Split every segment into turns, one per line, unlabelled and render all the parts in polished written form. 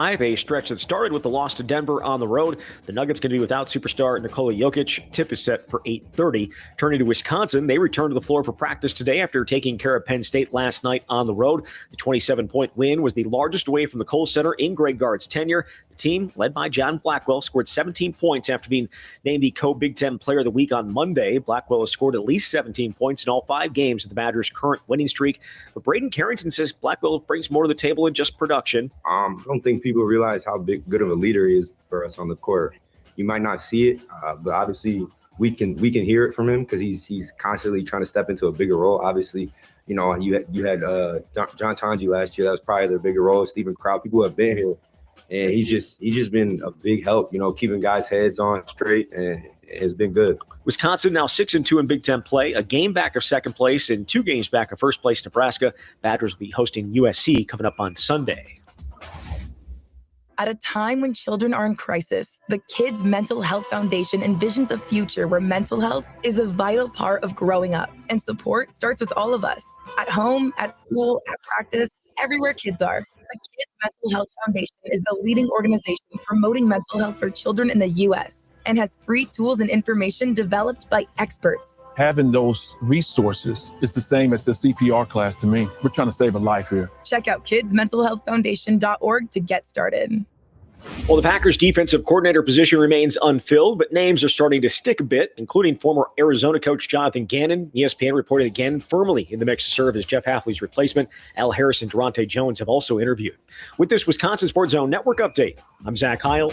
A stretch that started with the loss to Denver on the road. The Nuggets going to be without superstar Nikola Jokic. Tip is set for 8:30. Turning to Wisconsin, they return to the floor for practice today after taking care of Penn State last night on the road. The 27-point win was the largest away from the Kohl Center in Greg Gard's tenure. The team, led by John Blackwell, scored 17 points after being named the co-Big Ten Player of the Week on Monday. Blackwell has scored at least 17 points in all 5 games of the Badgers' current winning streak. But Braden Carrington says Blackwell brings more to the table than just production.
I don't think people realize how good of a leader he is for us on the court. You might not see it, but obviously we can hear it from him because he's constantly trying to step into a bigger role. Obviously, you know, you had John Tonji last year. That was probably their bigger role. Stephen Crowd, people who have been here, and he's just been a big help. You know, keeping guys' heads on straight, and it's been good.
Wisconsin now 6-2 in Big Ten play, a game back of second place and 2 games back of first place. Nebraska. Badgers will be hosting USC coming up on Sunday.
At a time when children are in crisis, the Kids Mental Health Foundation envisions a future where mental health is a vital part of growing up. And support starts with all of us, at home, at school, at practice, everywhere kids are. The Kids Mental Health Foundation is the leading organization promoting mental health for children in the U.S. and has free tools and information developed by experts.
Having those resources is the same as the CPR class to me. We're trying to save a life here.
Check out kidsmentalhealthfoundation.org to get started.
Well, the Packers' defensive coordinator position remains unfilled, but names are starting to stick a bit, including former Arizona coach Jonathan Gannon. ESPN reported again firmly in the mix to serve as Jeff Hafley's replacement. Al Harris and Durante Jones have also interviewed. With this Wisconsin Sports Zone Network update, I'm Zach Heil.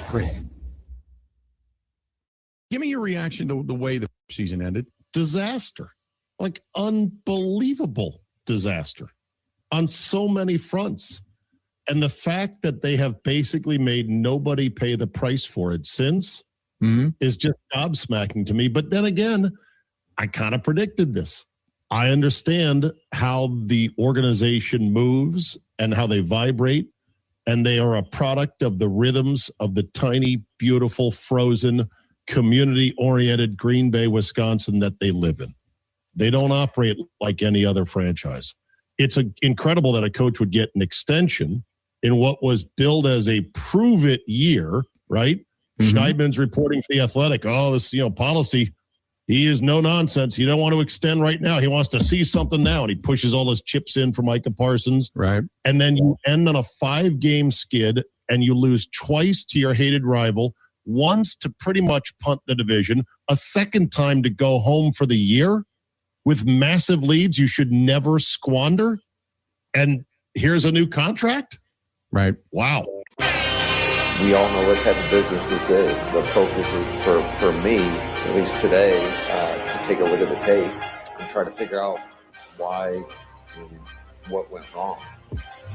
Give me your reaction to the way the season ended. Disaster. Like unbelievable disaster on so many fronts. And the fact that they have basically made nobody pay the price for it since is just gobsmacking to me. But then again, I kind of predicted this. I understand how the organization moves and how they vibrate, and they are a product of the rhythms of the tiny, beautiful, frozen, community-oriented Green Bay, Wisconsin that they live in. They don't operate like any other franchise. It's incredible that a coach would get an extension in what was billed as a prove-it year, right? Schneidman's reporting for The Athletic, this policy, he is no nonsense. He don't want to extend right now. He wants to see something now, and he pushes all his chips in for Micah Parsons.
Right.
And then you end on a 5-game skid, and you lose twice to your hated rival, once to pretty much punt the division, a second time to go home for the year with massive leads you should never squander. And here's a new contract?
Right.
Wow.
We all know what type of business this is. The focus is for me, at least today, to take a look at the tape and try to figure out why and what went wrong.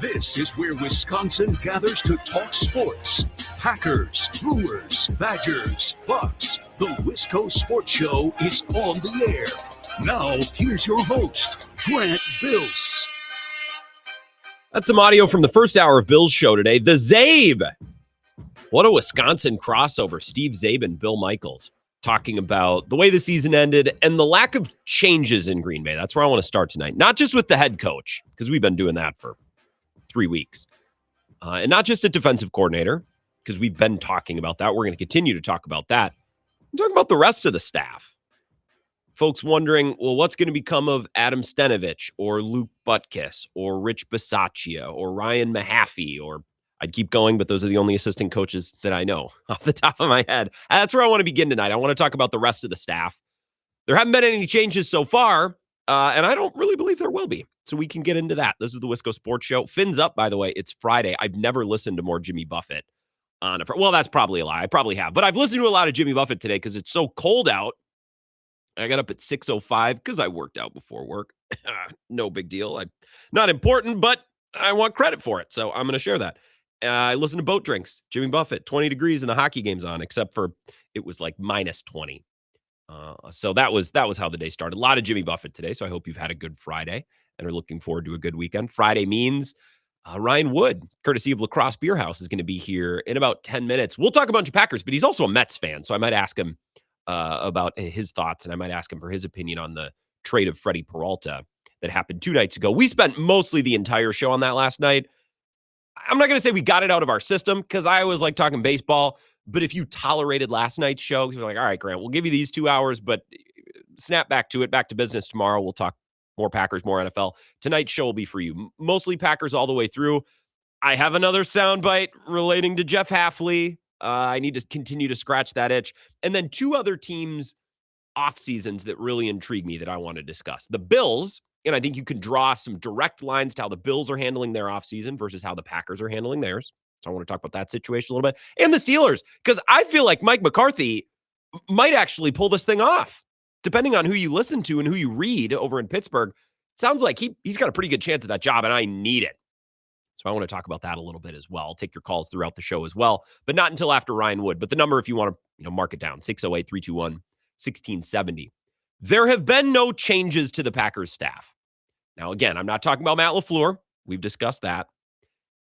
This is where Wisconsin gathers to talk sports. Packers, Brewers, Badgers, Bucks. The Wisco Sports Show is on the air. Now, here's your host, Grant Bills.
That's some audio from the first hour of Bill's show today. The Zabe. What a Wisconsin crossover. Steve Zabe and Bill Michaels talking about the way the season ended and the lack of changes in Green Bay. That's where I want to start tonight. Not just with the head coach, because we've been doing that for 3 weeks. And not just a defensive coordinator, because we've been talking about that. We're going to continue to talk about that. I'm talking about the rest of the staff. Folks wondering, well, what's going to become of Adam Stenovich or Luke Butkus or Rich Bisaccia or Ryan Mahaffey, or I'd keep going, but those are the only assistant coaches that I know off the top of my head. That's where I want to begin tonight. I want to talk about the rest of the staff. There haven't been any changes so far, and I don't really believe there will be. So we can get into that. This is the Wisco Sports Show. Fins up, by the way. It's Friday. I've never listened to more Jimmy Buffett on a. Well, that's probably a lie. I probably have. But I've listened to a lot of Jimmy Buffett today because it's so cold out. I got up at 6:05 because I worked out before work. No big deal. Not important, but I want credit for it. So I'm going to share that. I listened to Boat Drinks, Jimmy Buffett, 20 degrees and the hockey game's on, except for it was like minus 20. So that was how the day started. A lot of Jimmy Buffett today. So I hope you've had a good Friday and are looking forward to a good weekend. Friday means Ryan Wood, courtesy of Lacrosse Beer House, is going to be here in about 10 minutes. We'll talk a bunch of Packers, but he's also a Mets fan. So I might ask him about his thoughts, and I might ask him for his opinion on the trade of Freddie Peralta that happened 2 nights ago. We spent mostly the entire show on that last night. I'm not going to say we got it out of our system because I always like talking baseball. But if you tolerated last night's show, you're like, all right, Grant, we'll give you these 2 hours, but snap back to it, back to business tomorrow. We'll talk more Packers, more NFL. Tonight's show will be for you. Mostly Packers all the way through. I have another soundbite relating to Jeff Hafley. I need to continue to scratch that itch. And then 2 other teams' off seasons that really intrigue me that I want to discuss. The Bills, and I think you can draw some direct lines to how the Bills are handling their off season versus how the Packers are handling theirs. So I want to talk about that situation a little bit. And the Steelers, because I feel like Mike McCarthy might actually pull this thing off. Depending on who you listen to and who you read over in Pittsburgh, it sounds like he's got a pretty good chance at that job, and I need it. So I want to talk about that a little bit as well. I'll take your calls throughout the show as well, but not until after Ryan Wood. But the number, if you want to mark it down, 608-321-1670. There have been no changes to the Packers staff. Now, again, I'm not talking about Matt LaFleur. We've discussed that.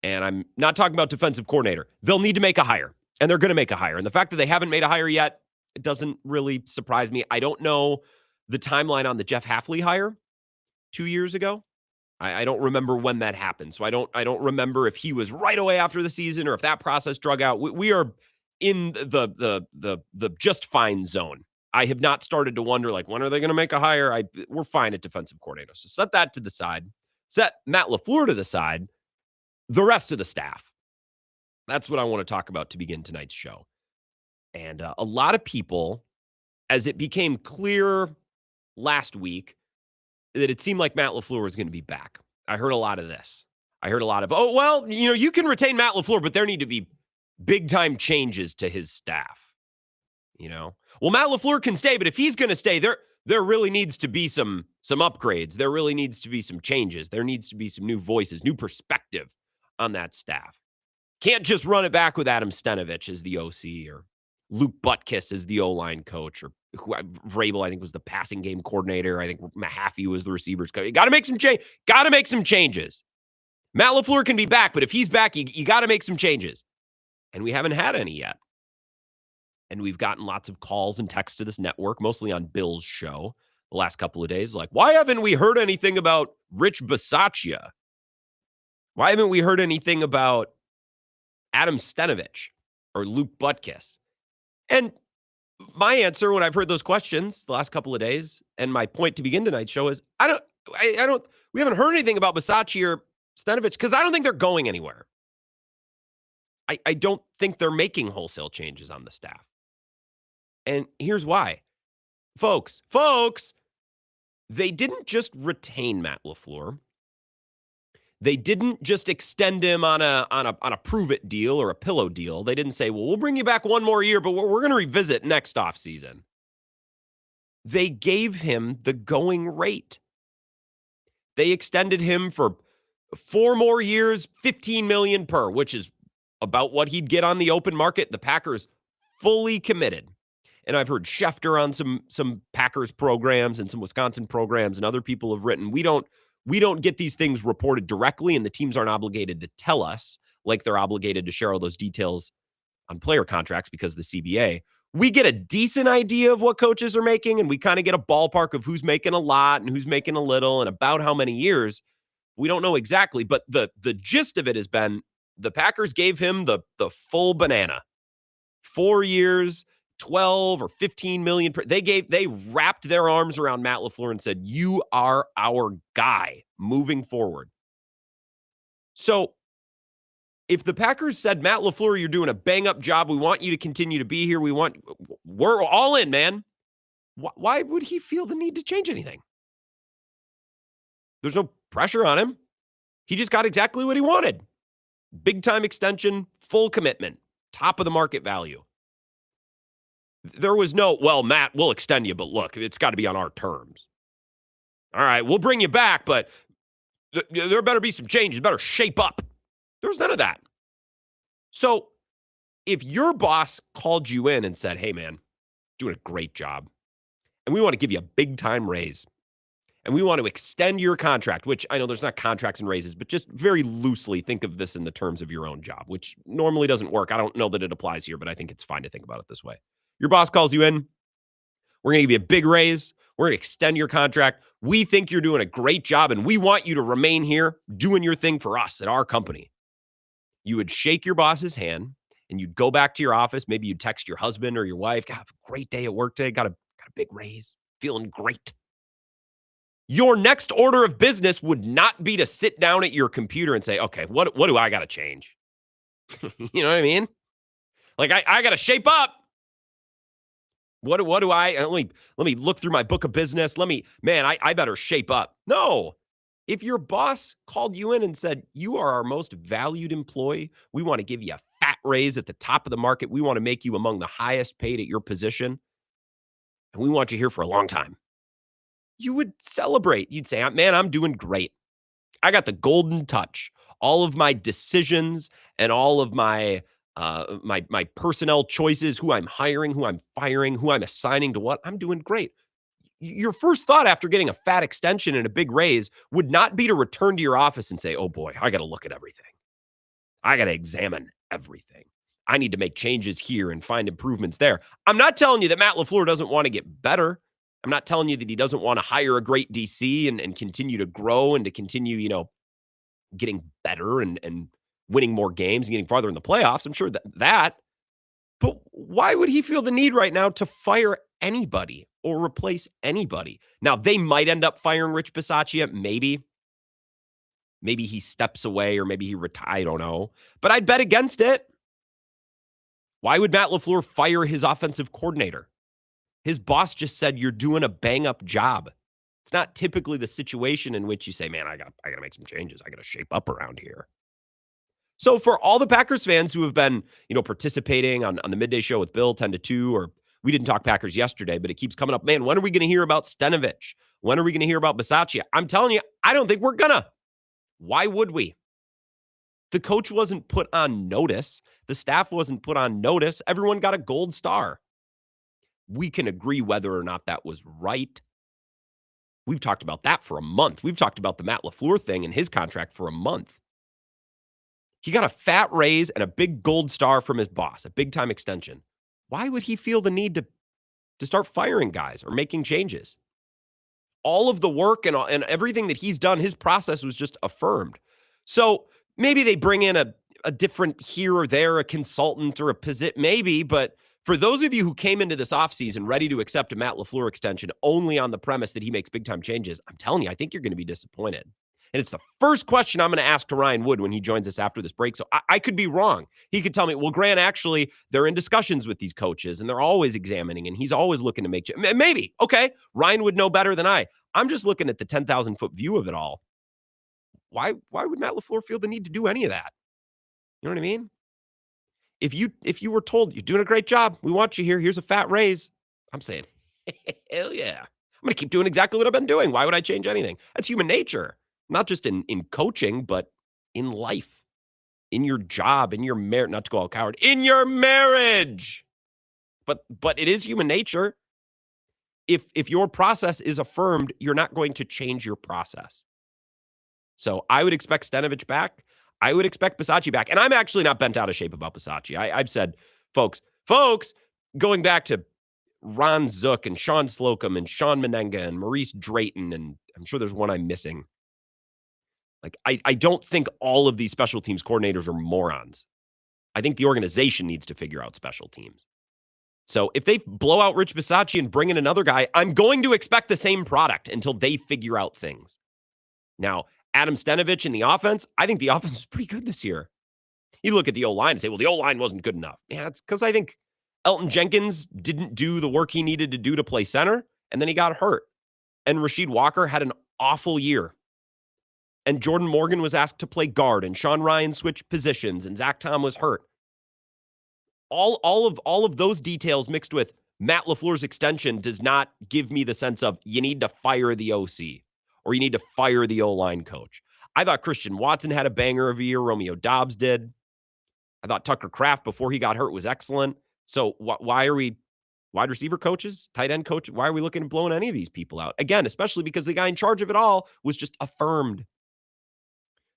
And I'm not talking about defensive coordinator. They'll need to make a hire, and they're going to make a hire. And the fact that they haven't made a hire yet, it doesn't really surprise me. I don't know the timeline on the Jeff Hafley hire 2 years ago. I don't remember when that happened. So I don't remember if he was right away after the season or if that process drug out. We are in the just fine zone. I have not started to wonder, like, when are they going to make a hire? We're fine at defensive coordinator. So set that to the side. Set Matt LaFleur to the side. The rest of the staff. That's what I want to talk about to begin tonight's show. And a lot of people, as it became clear last week that it seemed like Matt LaFleur was going to be back. I heard a lot of this. I heard a lot of, oh, well, you can retain Matt LaFleur, but there need to be big-time changes to his staff. Well, Matt LaFleur can stay, but if he's going to stay, there really needs to be some upgrades. There really needs to be some changes. There needs to be some new voices, new perspective on that staff. Can't just run it back with Adam Stenavich as the OC or Luke Butkus as the O-line coach or Vrabel, I think, was the passing game coordinator. I think Mahaffey was the receivers coach. You got to make some change. Got to make some changes. Matt LaFleur can be back, but if he's back, you got to make some changes. And we haven't had any yet. And we've gotten lots of calls and texts to this network, mostly on Bill's show the last couple of days. Like, why haven't we heard anything about Rich Bisaccia? Why haven't we heard anything about Adam Stenavich or Luke Butkus? And my answer when I've heard those questions the last couple of days, and my point to begin tonight's show is, we haven't heard anything about Bisaccia or Stenavich because I don't think they're going anywhere. I don't think they're making wholesale changes on the staff. And here's why. Folks, they didn't just retain Matt LaFleur. They didn't just extend him on a prove-it deal or a pillow deal. They didn't say, well, we'll bring you back one more year, but we're going to revisit next offseason. They gave him the going rate. They extended him for 4 more years, $15 million per, which is about what he'd get on the open market. The Packers fully committed. And I've heard Schefter on some Packers programs and some Wisconsin programs, and other people have written, we don't get these things reported directly, and the teams aren't obligated to tell us like they're obligated to share all those details on player contracts because of the CBA. We get a decent idea of what coaches are making, and we kind of get a ballpark of who's making a lot and who's making a little and about how many years. We don't know exactly, but the gist of it has been the Packers gave him the full banana. 4 years, 12 or 15 million. They wrapped their arms around Matt LaFleur and said, you are our guy moving forward. So if the Packers said, Matt LaFleur, you're doing a bang up job. We want you to continue to be here. We're all in, man. Why would he feel the need to change anything? There's no pressure on him. He just got exactly what he wanted. Big time extension, full commitment, top of the market value. There was no, well, Matt, we'll extend you, but look, it's got to be on our terms. All right, we'll bring you back, but there better be some changes, better shape up. There's none of that. So if your boss called you in and said, hey, man, doing a great job, and we want to give you a big time raise, and we want to extend your contract, which I know there's not contracts and raises, but just very loosely think of this in the terms of your own job, which normally doesn't work. I don't know that it applies here, but I think it's fine to think about it this way. Your boss calls you in. We're going to give you a big raise. We're going to extend your contract. We think you're doing a great job, and we want you to remain here doing your thing for us at our company. You would shake your boss's hand and you'd go back to your office. Maybe you'd text your husband or your wife, "God, great day at work today. Got a big raise. Feeling great." Your next order of business would not be to sit down at your computer and say, "Okay, what do I got to change?" You know what I mean? Like, I got to shape up. What do I, let me look through my book of business. I better shape up. No. If your boss called you in and said, "You are our most valued employee. We want to give you a fat raise at the top of the market. We want to make you among the highest paid at your position. And we want you here for a long time." You would celebrate. You'd say, "Man, I'm doing great. I got the golden touch. All of my decisions and all of my my personnel choices, who I'm hiring, who I'm firing, who I'm assigning to what, I'm doing great." Your first thought after getting a fat extension and a big raise would not be to return to your office and say, "Oh boy, I got to look at everything. I got to examine everything. I need to make changes here and find improvements there." I'm not telling you that Matt LaFleur doesn't want to get better. I'm not telling you that he doesn't want to hire a great DC and continue to grow and to continue, getting better and winning more games and getting farther in the playoffs. I'm sure that. But why would he feel the need right now to fire anybody or replace anybody? Now, they might end up firing Rich Bisaccia, maybe. Maybe he steps away or maybe he retires, I don't know. But I'd bet against it. Why would Matt LaFleur fire his offensive coordinator? His boss just said, "You're doing a bang-up job." It's not typically the situation in which you say, "Man, I got to make some changes. I got to shape up around here." So for all the Packers fans who have been, participating on the midday show with Bill 10 to 2, or we didn't talk Packers yesterday, but it keeps coming up. Man, when are we going to hear about Stenavich? When are we going to hear about Bisaccia? I'm telling you, I don't think we're gonna. Why would we? The coach wasn't put on notice. The staff wasn't put on notice. Everyone got a gold star. We can agree whether or not that was right. We've talked about that for a month. We've talked about the Matt LaFleur thing and his contract for a month. He got a fat raise and a big gold star from his boss, a big-time extension. Why would he feel the need to start firing guys or making changes? All of the work and everything that he's done, his process was just affirmed. So maybe they bring in a different here or there, a consultant or a position, maybe, but for those of you who came into this offseason ready to accept a Matt LaFleur extension only on the premise that he makes big-time changes, I'm telling you, I think you're going to be disappointed. And it's the first question I'm going to ask to Ryan Wood when he joins us after this break. So I could be wrong. He could tell me, "Well, Grant, actually, they're in discussions with these coaches, and they're always examining, and he's always looking to make changes." Maybe. Okay. Ryan would know better than I. I'm just looking at the 10,000-foot view of it all. Why would Matt LaFleur feel the need to do any of that? You know what I mean? If you were told, "You're doing a great job, we want you here, here's a fat raise," I'm saying, hell yeah. I'm going to keep doing exactly what I've been doing. Why would I change anything? That's human nature. Not just in coaching, but in life, in your job, in your marriage, not to call a coward, in your marriage. But it is human nature. If your process is affirmed, you're not going to change your process. So I would expect Stenavich back. I would expect Bisaccia back. And I'm actually not bent out of shape about Bisaccia. I've said, folks, going back to Ron Zook and Sean Slocum and Sean Menenga and Maurice Drayton, and I'm sure there's one I'm missing. Like, I don't think all of these special teams coordinators are morons. I think the organization needs to figure out special teams. So if they blow out Rich Bisaccia and bring in another guy, I'm going to expect the same product until they figure out things. Now, Adam Stenavich in the offense, I think the offense was pretty good this year. You look at the O-line and say, "Well, the O-line wasn't good enough." Yeah, it's because I think Elton Jenkins didn't do the work he needed to do to play center, and then he got hurt. And Rasheed Walker had an awful year. And Jordan Morgan was asked to play guard, and Sean Ryan switched positions, and Zach Tom was hurt. All of those details mixed with Matt LaFleur's extension does not give me the sense of you need to fire the OC or you need to fire the O-line coach. I thought Christian Watson had a banger of a year. Romeo Doubs did. I thought Tucker Kraft before he got hurt was excellent. So why are we wide receiver coaches, tight end coach? Why are we looking at blowing any of these people out? Again, especially because the guy in charge of it all was just affirmed.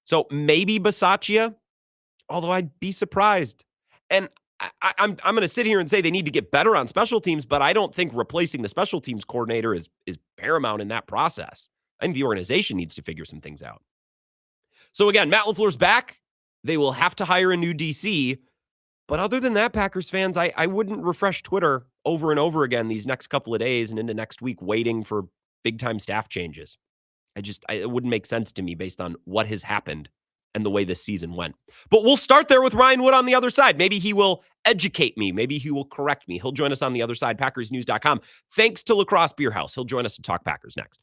So maybe Bisaccia, although I'd be surprised. And I'm going to sit here and say they need to get better on special teams, but I don't think replacing the special teams coordinator is paramount in that process. I think the organization needs to figure some things out. So again, Matt LaFleur's back. They will have to hire a new DC. But other than that, Packers fans, I wouldn't refresh Twitter over and over again these next couple of days and into next week waiting for big-time staff changes. It wouldn't make sense to me based on what has happened and the way this season went. But we'll start there with Ryan Wood on the other side. Maybe he will educate me. Maybe he will correct me. He'll join us on the other side, PackersNews.com. Thanks to Lacrosse Beer House. He'll join us to talk Packers next.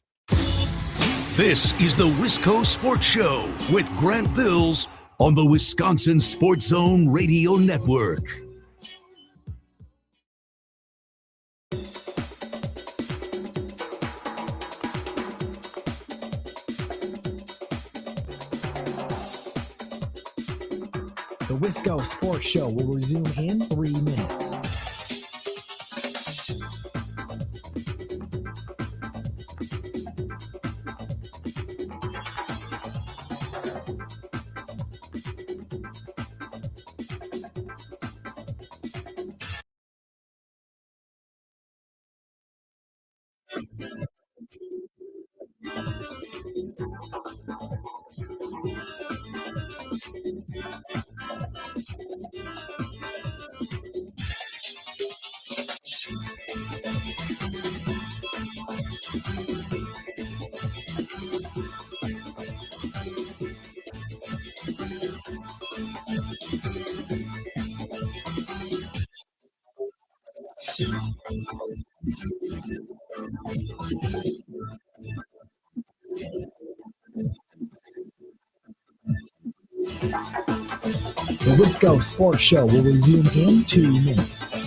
This is the Wisco Sports Show with Grant Bills on the Wisconsin Sports Zone Radio Network.
The Wisco Sports Show will resume in 3 minutes. The Wisco Sports Show will resume in 2 minutes.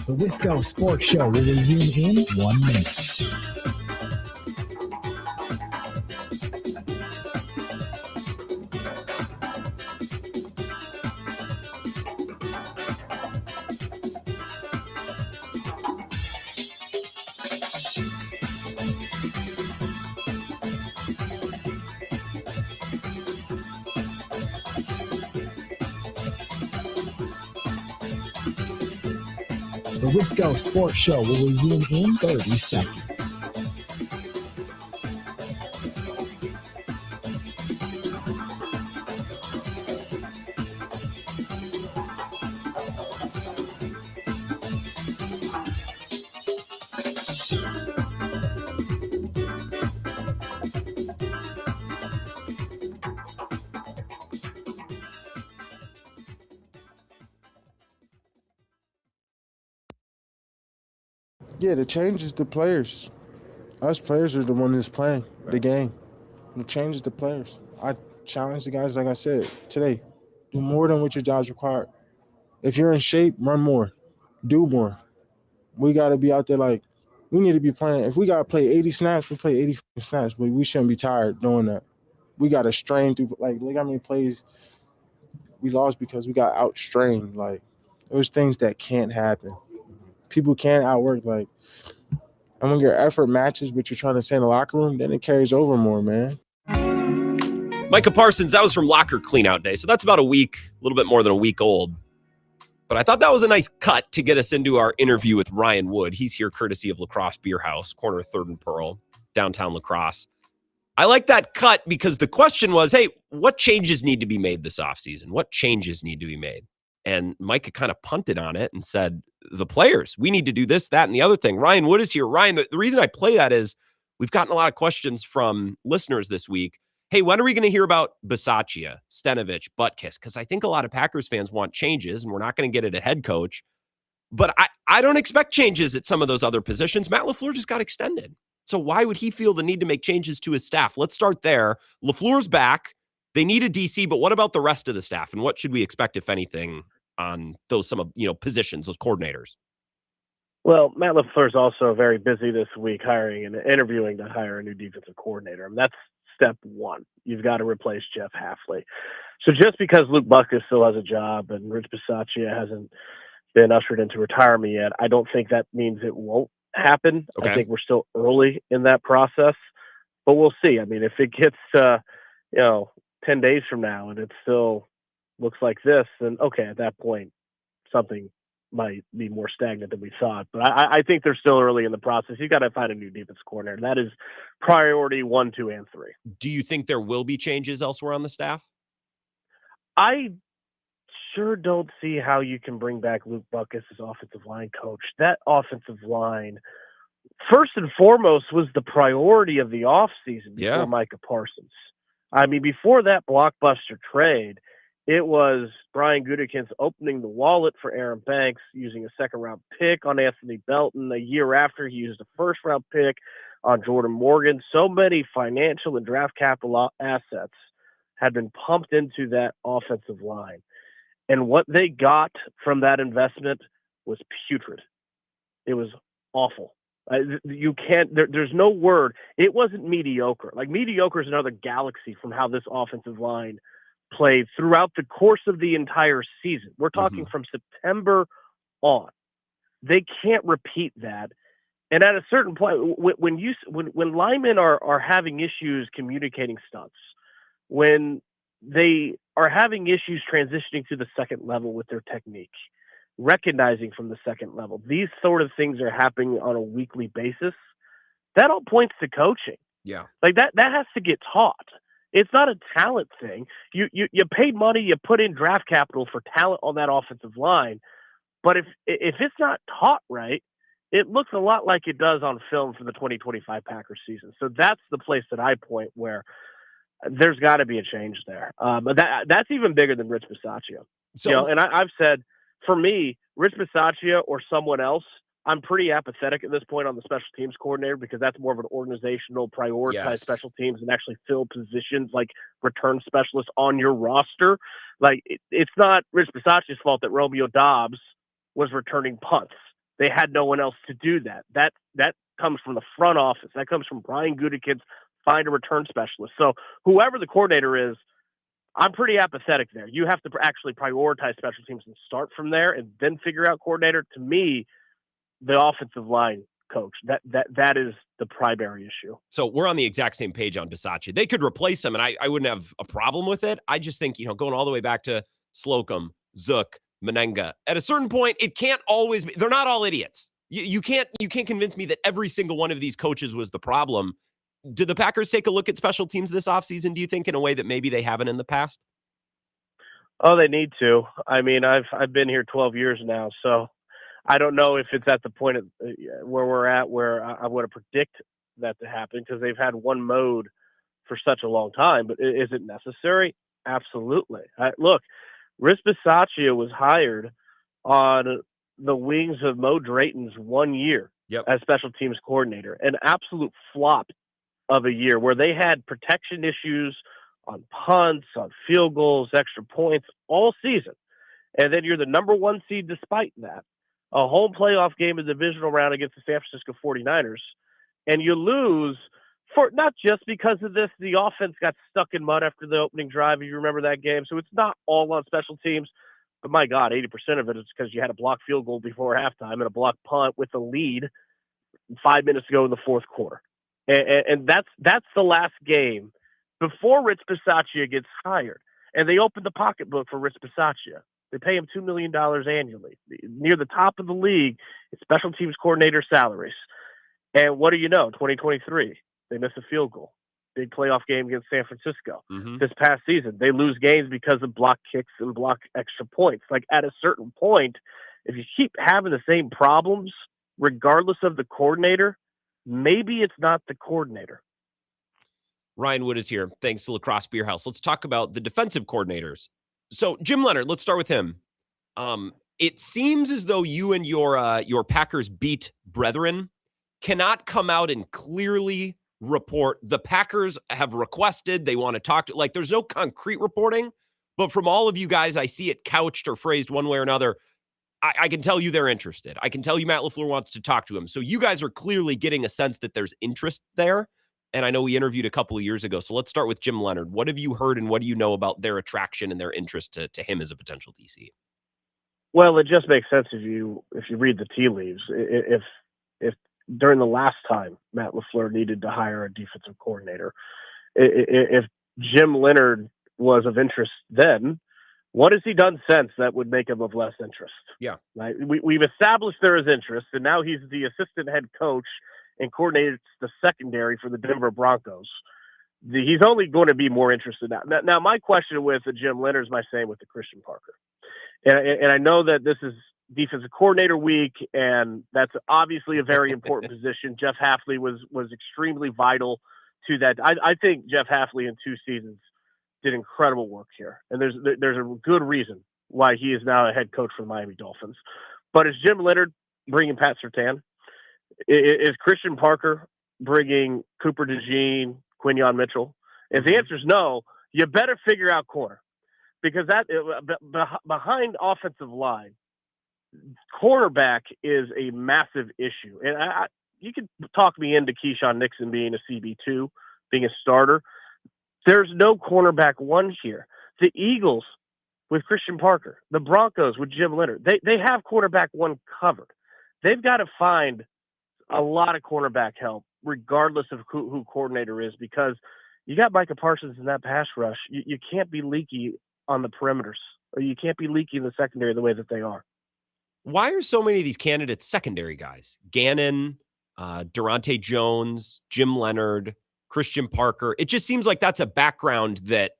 The Wisco Sports Show will resume in 1 minute. The Wisco Sports Show will resume in 30 seconds.
Yeah, the change is the players. Us players are the one that's playing the game. The change is the players. I challenge the guys, like I said, today. Do more than what your job's required. If you're in shape, run more. Do more. We got to be out there like, we need to be playing. If we got to play 80 snaps, we play 80 snaps, but we shouldn't be tired doing that. We got to strain through, like, look how many plays we lost because we got outstrained. Like, there's things that can't happen. People can't outwork, like, and when your effort matches what you're trying to say in the locker room, then it carries over more, man.
Micah Parsons, that was from Locker Cleanout Day. So that's about a little bit more than a week old. But I thought that was a nice cut to get us into our interview with Ryan Wood. He's here courtesy of Lacrosse Beer House, corner of 3rd and Pearl, downtown La Crosse. I like that cut because the question was, hey, what changes need to be made this offseason? What changes need to be made? And Micah kind of punted on it and said, the players, we need to do this, that, and the other thing. Ryan Wood is here. Ryan, the reason I play that is we've gotten a lot of questions from listeners this week. Hey, when are we going to hear about Bisaccia, Stenovich, Butkus? Because I think a lot of Packers fans want changes, and we're not going to get it at head coach. But I don't expect changes at some of those other positions. Matt LaFleur just got extended. So why would he feel the need to make changes to his staff? Let's start there. LaFleur's back. They need a DC, but what about the rest of the staff? And what should we expect, if anything, on those positions, those coordinators?
Well, Matt LaFleur's also very busy this week hiring and interviewing to hire a new defensive coordinator. I mean, that's step one. You've got to replace Jeff Hafley. So just because Luke Buckus still has a job and Rich Bisaccia hasn't been ushered into retirement yet, I don't think that means it won't happen.
Okay.
I think we're still early in that process, but we'll see. I mean, if it gets 10 days from now and it still looks like this, then okay, at that point something might be more stagnant than we thought. But I think they're still early in the process. You got to find a new defense coordinator. That is priority 1, 2, and 3.
Do you think there will be changes elsewhere on the staff?
I sure don't see how you can bring back Luke Buckus as offensive line coach. That offensive line, first and foremost, was the priority of the offseason before Micah Parsons. I mean, before that blockbuster trade, it was Brian Gutekunst opening the wallet for Aaron Banks, using a second-round pick on Anthony Belton. A year after, he used a first-round pick on Jordan Morgan. So many financial and draft capital assets had been pumped into that offensive line. And what they got from that investment was putrid. It was awful. You can't, there's no word. It wasn't mediocre. Like, mediocre is another galaxy from how this offensive line played throughout the course of the entire season. We're talking from September on. They can't repeat that. And at a certain point, when linemen are having issues communicating stunts, when they are having issues transitioning to the second level with their technique, recognizing from the second level, these sort of things are happening on a weekly basis. That all points to coaching.
Yeah.
Like that has to get taught. It's not a talent thing. You paid money, you put in draft capital for talent on that offensive line. But if it's not taught right, it looks a lot like it does on film for the 2025 Packers season. So that's the place that I point where there's got to be a change there. But that's even bigger than Rich Bisaccia.
So,
and I've said, for me, Rich Bisaccia or someone else, I'm pretty apathetic at this point on the special teams coordinator, because that's more of an organizational prioritize special teams and actually fill positions like return specialists on your roster. Like, it's not Rich Bisaccia's fault that Romeo Dobbs was returning punts. They had no one else to do that. That comes from the front office. That comes from Brian Gutekunst, find a return specialist. So whoever the coordinator is, I'm pretty apathetic there. You have to actually prioritize special teams and start from there and then figure out coordinator. To me, the offensive line coach, that is the primary issue.
So we're on the exact same page on Bisaccia. They could replace him, and I wouldn't have a problem with it. I just think, going all the way back to Slocum, Zook, Menenga, at a certain point, it can't always be. They're not all idiots. You can't convince me that every single one of these coaches was the problem. Did the Packers take a look at special teams this offseason, do you think, in a way that maybe they haven't in the past?
Oh, they need to. I mean, I've been here 12 years now, so I don't know if it's at the point where we're at where I would predict that to happen, because they've had one mode for such a long time. But is it necessary? Absolutely. Look, Rich Bisaccia was hired on the wings of Mo Drayton's 1 year as special teams coordinator, an absolute flop of a year where they had protection issues on punts, on field goals, extra points all season. And then you're the number 1 seed despite that. A home playoff game in the divisional round against the San Francisco 49ers. And you lose for not just because of this. The offense got stuck in mud after the opening drive, if you remember that game. So it's not all on special teams. But my God, 80% of it is because you had a blocked field goal before halftime and a blocked punt with a lead 5 minutes to go in the fourth quarter. And that's the last game before Rich Bisaccia gets hired. And they opened the pocketbook for Rich Bisaccia. They pay him $2 million annually, near the top of the league in special teams coordinator salaries. And what do you know? 2023, they miss a field goal. Big playoff game against San Francisco. This past season, they lose games because of block kicks and block extra points. Like, at a certain point, if you keep having the same problems, regardless of the coordinator, maybe it's not the coordinator.
Ryan Wood is here. Thanks to Lacrosse Beer House. Let's talk about the defensive coordinators. So Jim Leonhard, let's start with him. It seems as though you and your Packers beat brethren cannot come out and clearly report the Packers have requested, they want to talk to, like, there's no concrete reporting, but from all of you guys, I see it couched or phrased one way or another. I can tell you they're interested. I can tell you Matt LaFleur wants to talk to him. So you guys are clearly getting a sense that there's interest there. And I know we interviewed a couple of years ago. So let's start with Jim Leonard. What have you heard and what do you know about their attraction and their interest to him as a potential DC?
Well, it just makes sense if you read the tea leaves. If during the last time Matt LaFleur needed to hire a defensive coordinator, if Jim Leonard was of interest then, what has he done since that would make him of less interest?
Yeah.
Right. We've established there is interest, and now he's the assistant head coach and coordinates the secondary for the Denver Broncos. He's only going to be more interested now. Now, my question with the Jim Leonard is my same with the Christian Parker. And I know that this is defensive coordinator week, and that's obviously a very important position. Jeff Hafley was extremely vital to that. I think Jeff Hafley in 2 seasons did incredible work here, and there's a good reason why he is now a head coach for the Miami Dolphins. But is Jim Leonard bringing Pat Surtain? Is Christian Parker bringing Cooper DeJean, Quinyon Mitchell? If the answer is no, you better figure out corner, because that behind offensive line, cornerback is a massive issue. And you can talk me into Keyshawn Nixon being a CB2, being a starter. There's no cornerback one here. The Eagles with Christian Parker, the Broncos with Jim Leonard, they have cornerback one covered. They've got to find a lot of cornerback help, regardless of who coordinator is, because you got Micah Parsons in that pass rush. You can't be leaky on the perimeters, or you can't be leaky in the secondary the way that they are.
Why are so many of these candidates secondary guys? Gannon, Durante Jones, Jim Leonard, Christian Parker. It just seems like that's a background that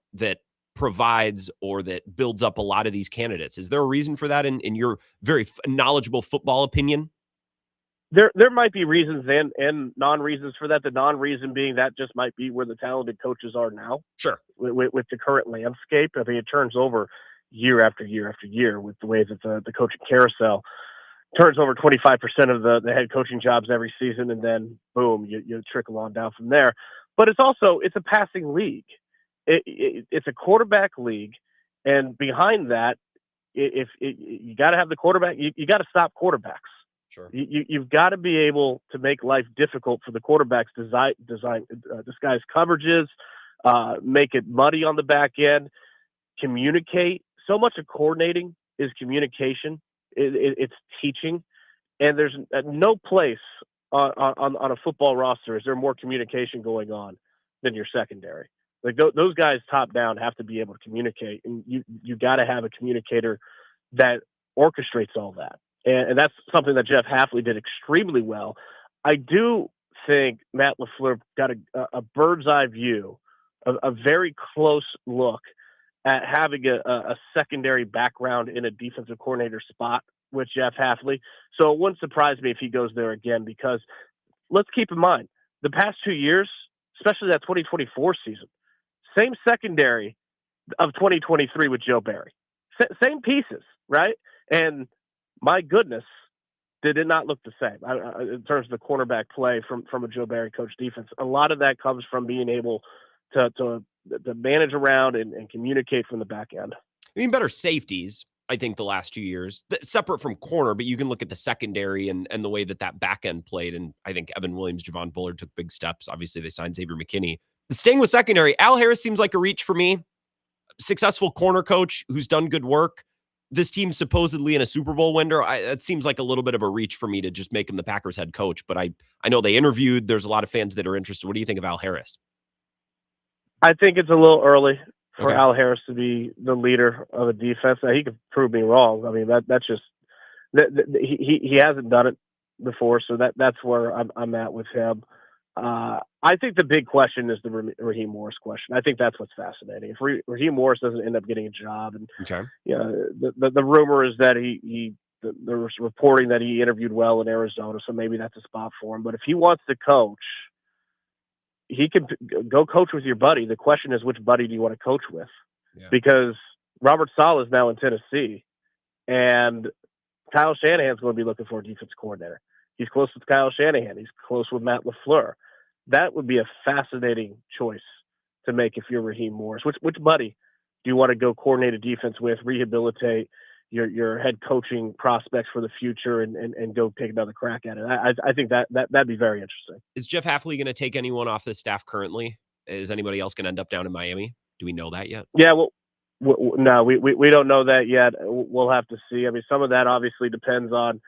provides or that builds up a lot of these candidates. Is there a reason for that in your very knowledgeable football opinion?
There might be reasons and non-reasons for that. The non-reason being that just might be where the talented coaches are now.
Sure.
With the current landscape. I mean, it turns over year after year after year with the way that the coaching carousel turns over 25% of the head coaching jobs every season, and then boom, you trickle on down from there. But it's a passing league. It's a quarterback league, and behind that, if you got to have the quarterback, you got to stop quarterbacks.
Sure.
You've got to be able to make life difficult for the quarterbacks, disguise coverages, make it muddy on the back end, communicate. So much of coordinating is communication. It's teaching, and there's no place on a football roster is there more communication going on than your secondary. Like those guys top down have to be able to communicate, and you got to have a communicator that orchestrates all that. And that's something that Jeff Hafley did extremely well. I do think Matt LaFleur got a bird's eye view, a very close look at having a secondary background in a defensive coordinator spot with Jeff Hafley. So it wouldn't surprise me if he goes there again, because let's keep in mind, the past 2 years, especially that 2024 season, same secondary of 2023 with Joe Barry. Same pieces, right? And my goodness, did it not look the same in terms of the cornerback play from a Joe Barry coach defense. A lot of that comes from being able to manage around and communicate from the back end.
I mean, better safeties, I think, the last 2 years, separate from corner, but you can look at the secondary and the way that back end played. And I think Evan Williams, Javon Bullard took big steps. Obviously, they signed Xavier McKinney. Staying with secondary, Al Harris seems like a reach for me. Successful corner coach who's done good work. This team's supposedly in a Super Bowl window. That seems like a little bit of a reach for me to just make him the Packers head coach. But I know they interviewed. There's a lot of fans that are interested. What do you think of Al Harris?
I think it's a little early for Al Harris to be the leader of a defense. Now, he could prove me wrong. I mean, that's just he hasn't done it before, so that's where I'm at with him. I think the big question is the Raheem Morris question. I think that's what's fascinating. If Raheem Morris doesn't end up getting a job, and the rumor is that there was reporting that he interviewed well in Arizona, so maybe that's a spot for him. But if he wants to coach, he can go coach with your buddy. The question is, which buddy do you want to coach with? Yeah. Because Robert Saleh is now in Tennessee, and Kyle Shanahan's going to be looking for a defense coordinator. He's close with Kyle Shanahan. He's close with Matt LaFleur. That would be a fascinating choice to make if you're Raheem Morris. Which buddy do you want to go coordinate a defense with, rehabilitate your head coaching prospects for the future, and go take another crack at it? I think that'd be very interesting.
Is Jeff Hafley going to take anyone off the staff currently? Is anybody else going to end up down in Miami? Do we know that yet?
Yeah, well, no, we don't know that yet. We'll have to see. I mean, some of that obviously depends on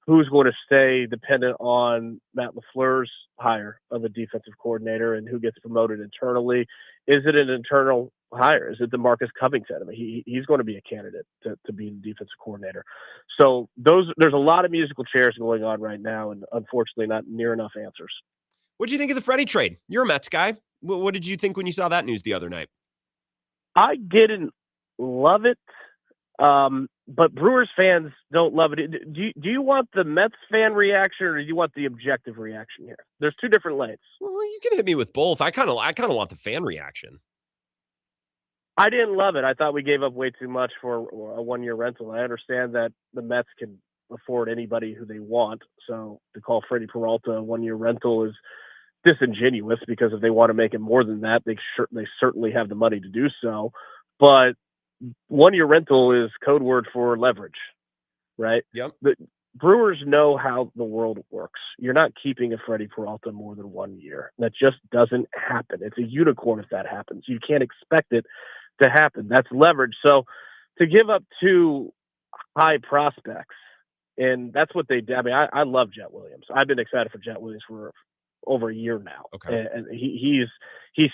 who's going to stay dependent on Matt LaFleur's hire of a defensive coordinator and who gets promoted internally. Is it an internal hire? Is it DeMarcus Covington? I mean, he's going to be a candidate to be the defensive coordinator. So there's a lot of musical chairs going on right now, and unfortunately not near enough answers.
What do you think of the Freddie trade? You're a Mets guy. What did you think when you saw that news the other night?
I didn't love it. But Brewers fans don't love it. Do you want the Mets fan reaction, or do you want the objective reaction here? There's two different lanes.
Well, you can hit me with both. I kind of want the fan reaction.
I didn't love it. I thought we gave up way too much for a one-year rental. I understand that the Mets can afford anybody who they want. So to call Freddie Peralta a one-year rental is disingenuous, because if they want to make it more than that, they certainly have the money to do so. But one-year rental is code word for leverage, right?
Yep.
The Brewers know how the world works. You're not keeping a Freddie Peralta more than 1 year. That just doesn't happen. It's a unicorn if that happens. You can't expect it to happen. That's leverage. So to give up two high prospects, and that's what they did. I mean, I love Jet Williams. I've been excited for Jet Williams for over a year now.
Okay.
And he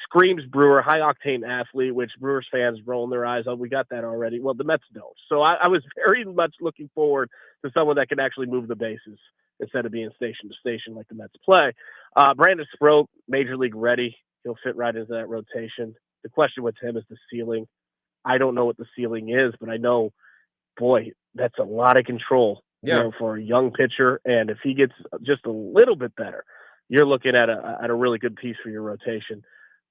screams Brewer, high octane athlete, which Brewers fans rolling their eyes. Oh, we got that already. Well, the Mets don't. So I was very much looking forward to someone that can actually move the bases instead of being station to station like the Mets play. Brandon Sproat, major league ready. He'll fit right into that rotation. The question with him is the ceiling. I don't know what the ceiling is, but I know, boy, that's a lot of control for a young pitcher. And if he gets just a little bit better, you're looking at a really good piece for your rotation.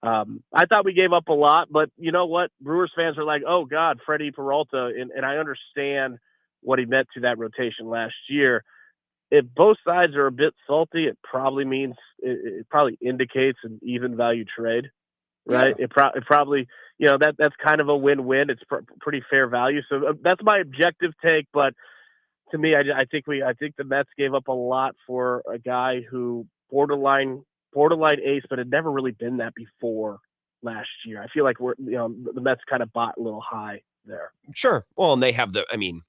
I thought we gave up a lot, but you know what? Brewers fans are like, oh, God, Freddie Peralta. And I understand what he meant to that rotation last year. If both sides are a bit salty, it probably means it probably indicates an even value trade, right? Yeah. It probably, that's kind of a win-win. It's pretty fair value. So that's my objective take. But to me, I think the Mets gave up a lot for a guy who borderline ace, but had never really been that before last year. I feel like the Mets kind of bought a little high there.
Sure. Well, and they have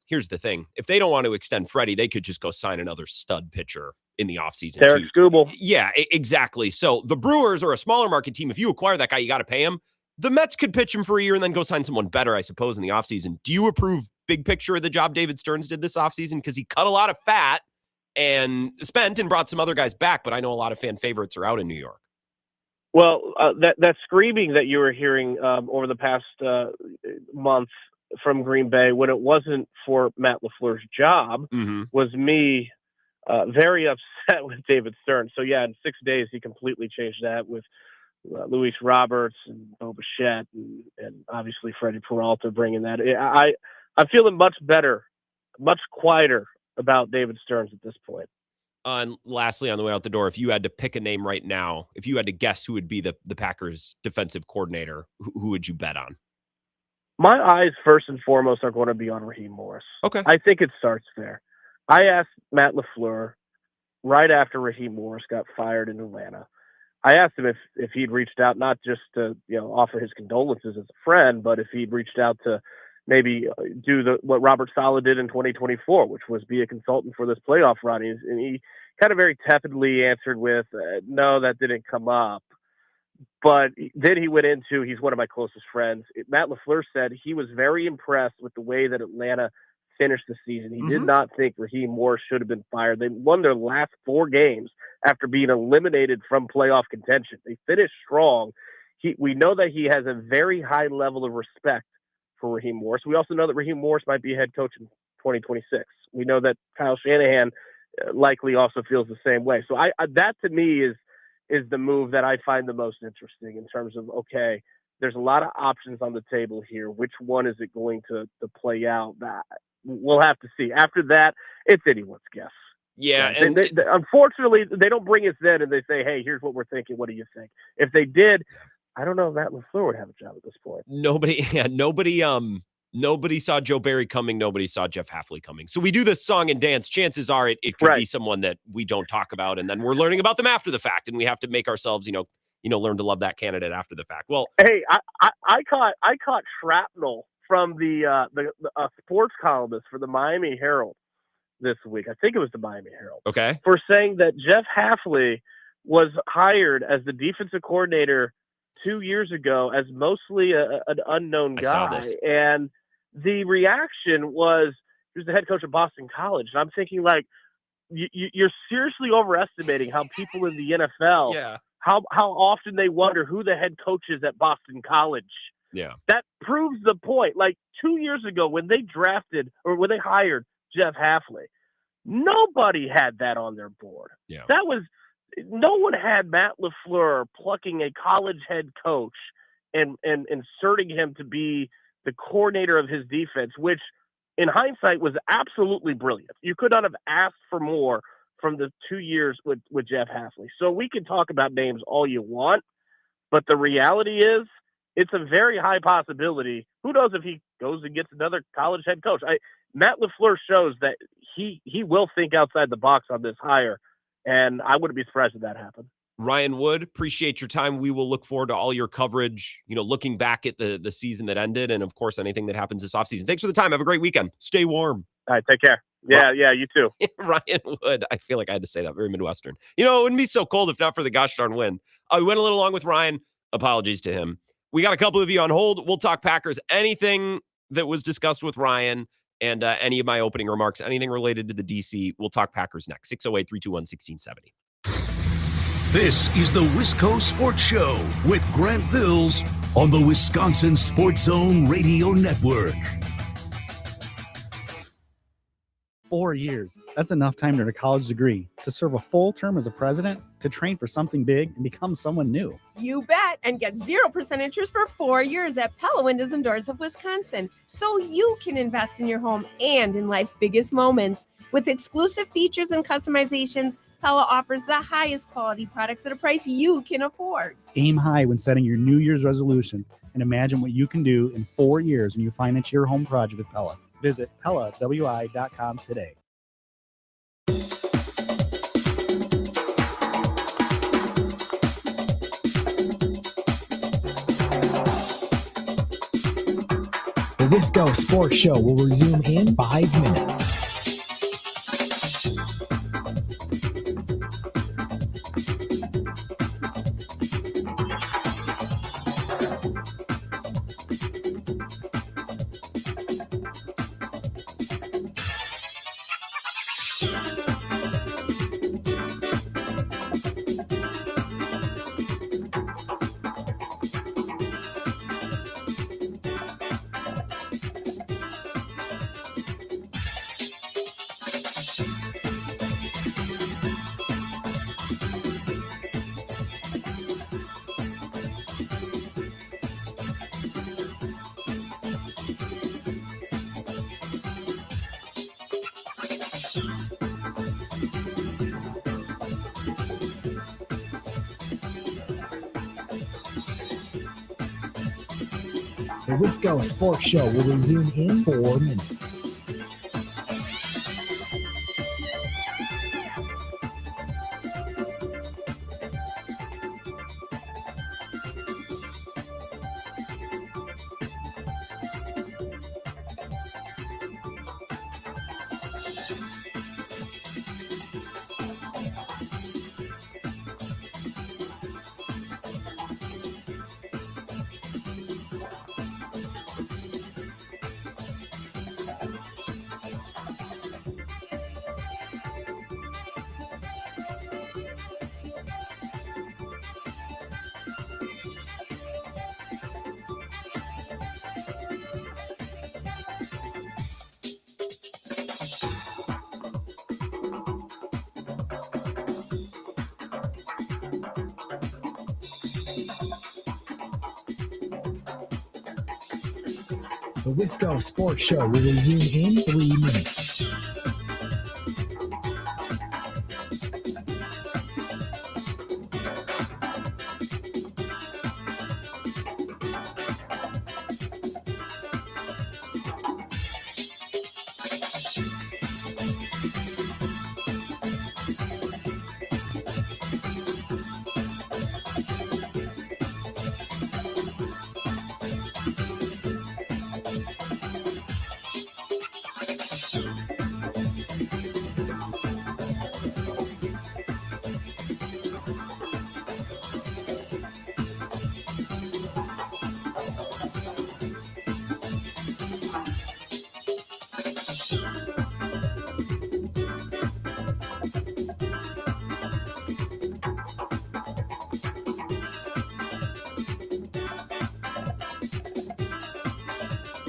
here's the thing. If they don't want to extend Freddie, they could just go sign another stud pitcher in the offseason.
Derek Skubal.
Yeah, exactly. So the Brewers are a smaller market team. If you acquire that guy, you got to pay him. The Mets could pitch him for a year and then go sign someone better, I suppose, in the offseason. Do you approve big picture of the job David Stearns did this offseason? Because he cut a lot of fat and spent and brought some other guys back, but I know a lot of fan favorites are out in New York.
Well, that screaming that you were hearing over the past month from Green Bay, when it wasn't for Matt LaFleur's job, was me very upset with David Stearns. So, yeah, in 6 days, he completely changed that with Luis Roberts and Bo Bichette and obviously Freddie Peralta bringing that. I'm feeling much better, much quieter about David Stearns at this point.
And lastly, on the way out the door, if you had to pick a name right now, if you had to guess who would be the Packers defensive coordinator, who would you bet on?
My eyes, first and foremost, are going to be on Raheem Morris.
Okay.
I think it starts there. I asked Matt LaFleur right after Raheem Morris got fired in Atlanta. I asked him if he'd reached out, not just to offer his condolences as a friend, but if he'd reached out to maybe do what Robert Saleh did in 2024, which was be a consultant for this playoff run. And he kind of very tepidly answered with, no, that didn't come up. But then he went into, he's one of my closest friends. Matt LaFleur said he was very impressed with the way that Atlanta finished the season. He did not think Raheem Morris should have been fired. They won their last 4 games after being eliminated from playoff contention. They finished strong. We know that he has a very high level of respect for Raheem Morris. We also know that Raheem Morris might be a head coach in 2026. We know that Kyle Shanahan likely also feels the same way. So that to me is the move that I find the most interesting in terms of, okay, there's a lot of options on the table here. Which one is it going to play out? we'll have to see. After that, it's anyone's guess.
Yeah,
right?
and
unfortunately, they don't bring us in and they say, "Hey, here's what we're thinking. What do you think?" If they did, I don't know if Matt LaFleur would have a job at this point.
Nobody saw Joe Barry coming. Nobody saw Jeff Hafley coming. So we do this song and dance. Chances are it could be someone that we don't talk about, and then we're learning about them after the fact, and we have to make ourselves, learn to love that candidate after the fact. Well,
hey, I caught shrapnel from the sports columnist for the Miami Herald this week. I think it was the Miami Herald.
Okay.
For saying that Jeff Hafley was hired as the defensive coordinator 2 years ago as mostly an unknown guy.
I saw this.
And the reaction was, he was the head coach of Boston College. And I'm thinking, like, you're seriously overestimating how people in the NFL, how often they wonder who the head coach is at Boston College.
Yeah.
That proves the point. Like 2 years ago when they hired Jeff Hafley, nobody had that on their board.
Yeah.
No one had Matt LaFleur plucking a college head coach and inserting him to be the coordinator of his defense, which in hindsight was absolutely brilliant. You could not have asked for more from the 2 years with Jeff Hafley. So we can talk about names all you want, but the reality is it's a very high possibility. Who knows if he goes and gets another college head coach? Matt LaFleur shows that he will think outside the box on this hire, and I wouldn't be surprised if that happened.
Ryan Wood, appreciate your time. We will look forward to all your coverage, looking back at the season that ended and, of course, anything that happens this offseason. Thanks for the time. Have a great weekend. Stay warm.
All right, take care. Yeah, you too.
Ryan Wood. I feel like I had to say that. Very Midwestern. It wouldn't be so cold if not for the gosh darn win. We went a little long with Ryan. Apologies to him. We got a couple of you on hold. We'll talk Packers. Anything that was discussed with Ryan and any of my opening remarks, anything related to the DC, we'll talk Packers next. 608-321-1670.
This is the Wisco Sports Show with Grant Bills on the Wisconsin Sports Zone Radio Network.
4 years. That's enough time to earn a college degree, to serve a full term as a president, to train for something big and become someone new.
You bet, and get 0% interest for 4 years at Pella Windows and Doors of Wisconsin, so you can invest in your home and in life's biggest moments. With exclusive features and customizations, Pella offers the highest quality products at a price you can afford.
Aim high when setting your New Year's resolution and imagine what you can do in 4 years when you finance your home project with Pella. Visit PellaWI.com today.
The Wisco Sports Show will resume in 5 minutes. The Wisco Sports Show will resume in 4 minutes. The Wisco Sports Show will resume in 3 minutes.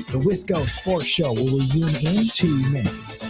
The Wisco Sports Show will resume in 2 minutes.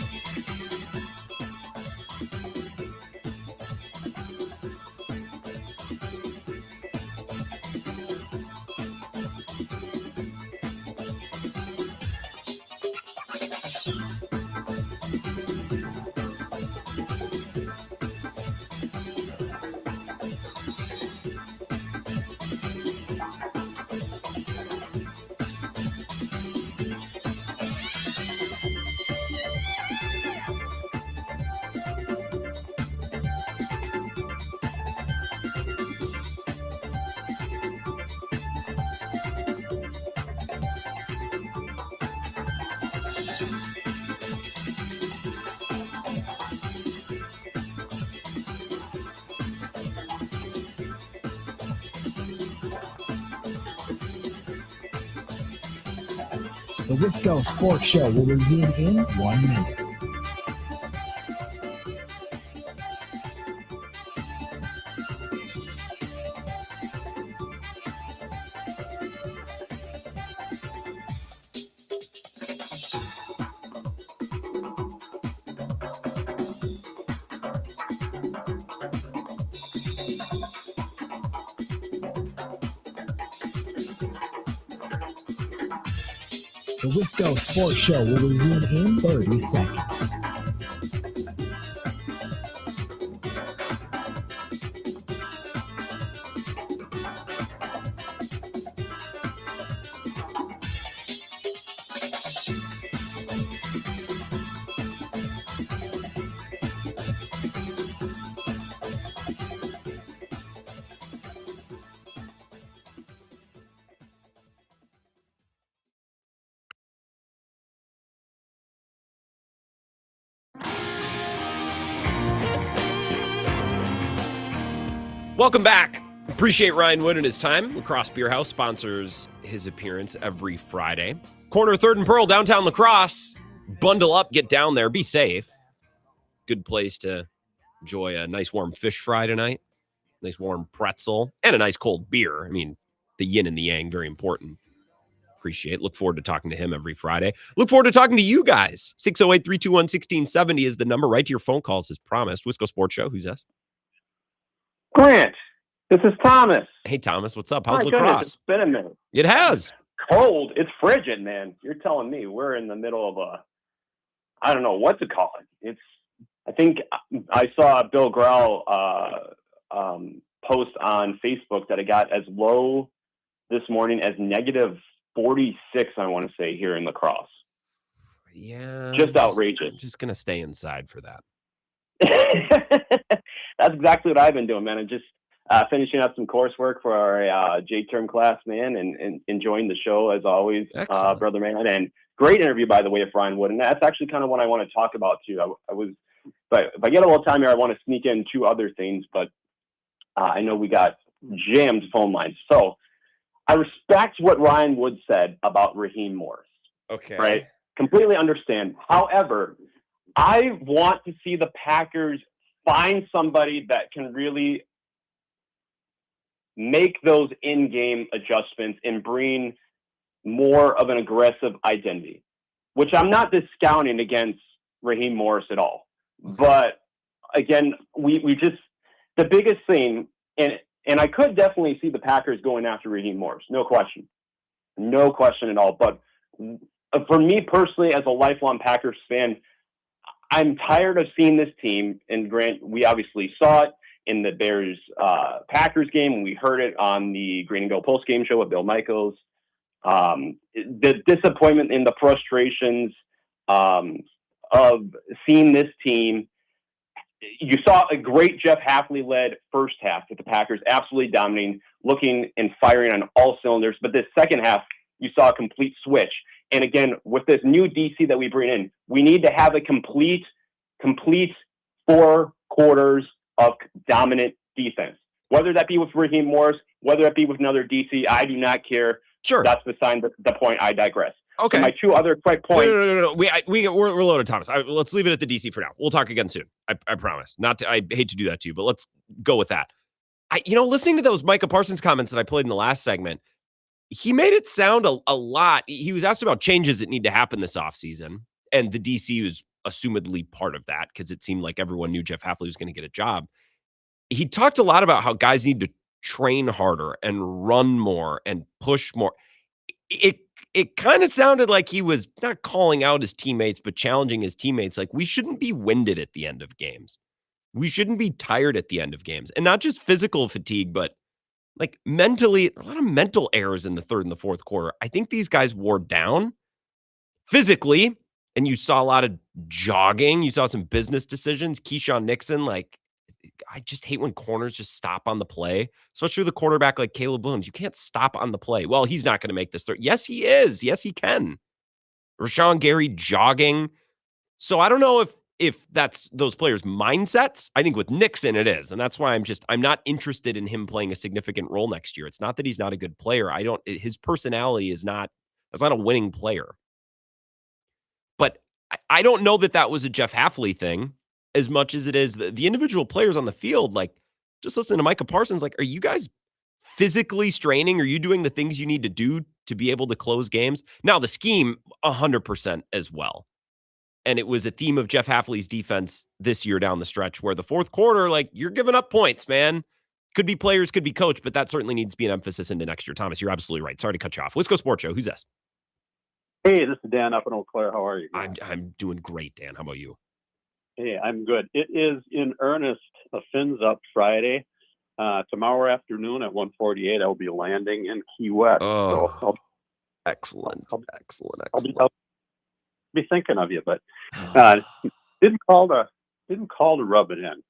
The Wisco Sports Show will resume in 1 minute. The Wisco Sports Show will resume in 30 seconds.
Welcome back. Appreciate Ryan Wood and his time. Lacrosse Beer House sponsors his appearance every Friday. Corner 3rd and Pearl, downtown Lacrosse. Bundle up, get down there, be safe. Good place to enjoy a nice warm fish fry tonight, nice warm pretzel, and a nice cold beer. I mean, the yin and the yang, very important. Appreciate. Look forward to talking to him every Friday. Look forward to talking to you guys. 608-321-1670 is the number. Right to your phone calls as promised. Wisco Sports Show. Who's this?
Grant, this is Thomas.
Hey, Thomas, what's up? How's
My
lacrosse?
goodness, it's been a minute.
It has.
Cold. It's frigid, man. You're telling me we're in the middle of I don't know what to call it. I think I saw Bill Grell post on Facebook that it got as low this morning as negative 46, I want to say, here in Lacrosse.
Yeah.
Just outrageous.
I'm just going to stay inside for that.
That's exactly what I've been doing, man. I'm just finishing up some coursework for our J-term class, man, and enjoying the show as always, brother man. And great interview, by the way, of Ryan Wood. And that's actually kind of what I want to talk about too. But if I get a little time here, I want to sneak in 2 other things, but I know we got jammed phone lines. So I respect what Ryan Wood said about Raheem Morris.
Okay.
Right? Completely understand. However, I want to see the Packers find somebody that can really make those in-game adjustments and bring more of an aggressive identity, which I'm not discounting against Raheem Morris at all. But again, we just, the biggest thing, and I could definitely see the Packers going after Raheem Morris, no question at all. But for me personally, as a lifelong Packers fan, I'm tired of seeing this team. And Grant, we obviously saw it in the Bears Packers game, and we heard it on the Green and Gold post game show with Bill Michaels. The disappointment and the frustrations of seeing this team. You saw a great Jeff Hafley-led first half with the Packers absolutely dominating, looking and firing on all cylinders. But this second half, you saw a complete switch. And again, with this new DC that we bring in, we need to have a complete 4 quarters of dominant defense. Whether that be with Raheem Morris, whether that be with another DC, I do not care.
Sure.
That's beside the point. I digress.
Okay.
So my 2 other quick points.
No. We're loaded, Thomas. Let's leave it at the DC for now. We'll talk again soon. I promise. I hate to do that to you, but let's go with that. Listening to those Micah Parsons comments that I played in the last segment, he made it sound a lot. He was asked about changes that need to happen this offseason, and the DC was assumedly part of that because it seemed like everyone knew Jeff Hafley was going to get a job. He talked a lot about how guys need to train harder and run more and push more. It kind of sounded like he was not calling out his teammates, but challenging his teammates. Like, we shouldn't be winded at the end of games. We shouldn't be tired at the end of games. And not just physical fatigue, but like mentally, a lot of mental errors in the third and the fourth quarter. I think these guys wore down physically, and you saw a lot of jogging. You saw some business decisions. Keyshawn Nixon, I just hate when corners just stop on the play, especially with a quarterback like Caleb Williams. You can't stop on the play. Well, he's not going to make this third. Yes, he is. Yes, he can. Rashawn Gary jogging. So I don't know if that's those players' mindsets. I think with Nixon it is. And that's why I'm not interested in him playing a significant role next year. It's not that he's not a good player. His personality that's not a winning player. But I don't know that was a Jeff Hafley thing as much as it is the individual players on the field. Just listening to Micah Parsons, are you guys physically straining? Are you doing the things you need to do to be able to close games? Now, the scheme, 100% as well. And it was a theme of Jeff Hafley's defense this year down the stretch where the fourth quarter, you're giving up points, man. Could be players, could be coach, but that certainly needs to be an emphasis into next year. Thomas, you're absolutely right. Sorry to cut you off. Wisco Sports Show. Who's this?
Hey, this is Dan up in Eau Claire. How are you?
I'm doing great, Dan. How about you?
Hey, I'm good. It is in earnest a Fins Up Friday. Tomorrow afternoon at 1:48, I'll be landing in Key West.
Oh, excellent.
I'll be thinking of you, but didn't call to rub it in.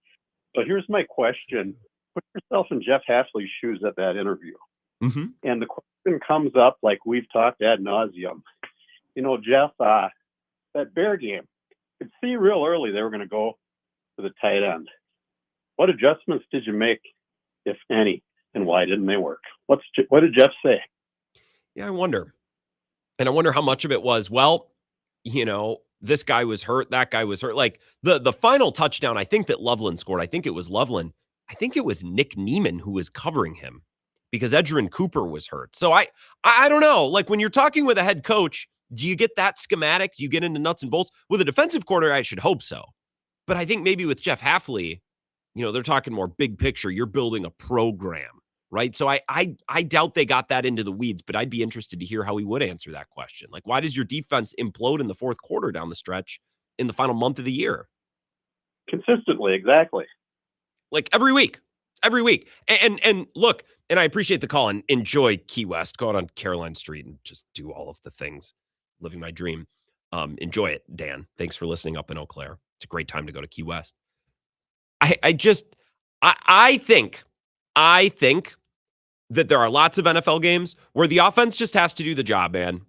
So here's my question: put yourself in Jeff Hafley's shoes at that interview, and the question comes up like we've talked ad nauseum. Jeff, that Bear game. Could see real early they were going to go to the tight end. What adjustments did you make, if any, and why didn't they work? What did Jeff say?
Yeah, I wonder. And I wonder how much of it was, this guy was hurt, that guy was hurt. The final touchdown, I think that Loveland scored. I think it was Loveland. I think it was Nick Neiman who was covering him because Edgerrin Cooper was hurt. So I don't know. When you're talking with a head coach, do you get that schematic? Do you get into nuts and bolts? With a defensive coordinator, I should hope so. But I think maybe with Jeff Hafley, they're talking more big picture. You're building a program, right? So I doubt they got that into the weeds, but I'd be interested to hear how he would answer that question. Why does your defense implode in the fourth quarter down the stretch in the final month of the year?
Consistently, exactly.
Every week. And look, and I appreciate the call and enjoy Key West. Go out on Caroline Street and just do all of the things. Living my dream. Enjoy it, Dan. Thanks for listening up in Eau Claire. It's a great time to go to Key West. I think that there are lots of NFL games where the offense just has to do the job, man.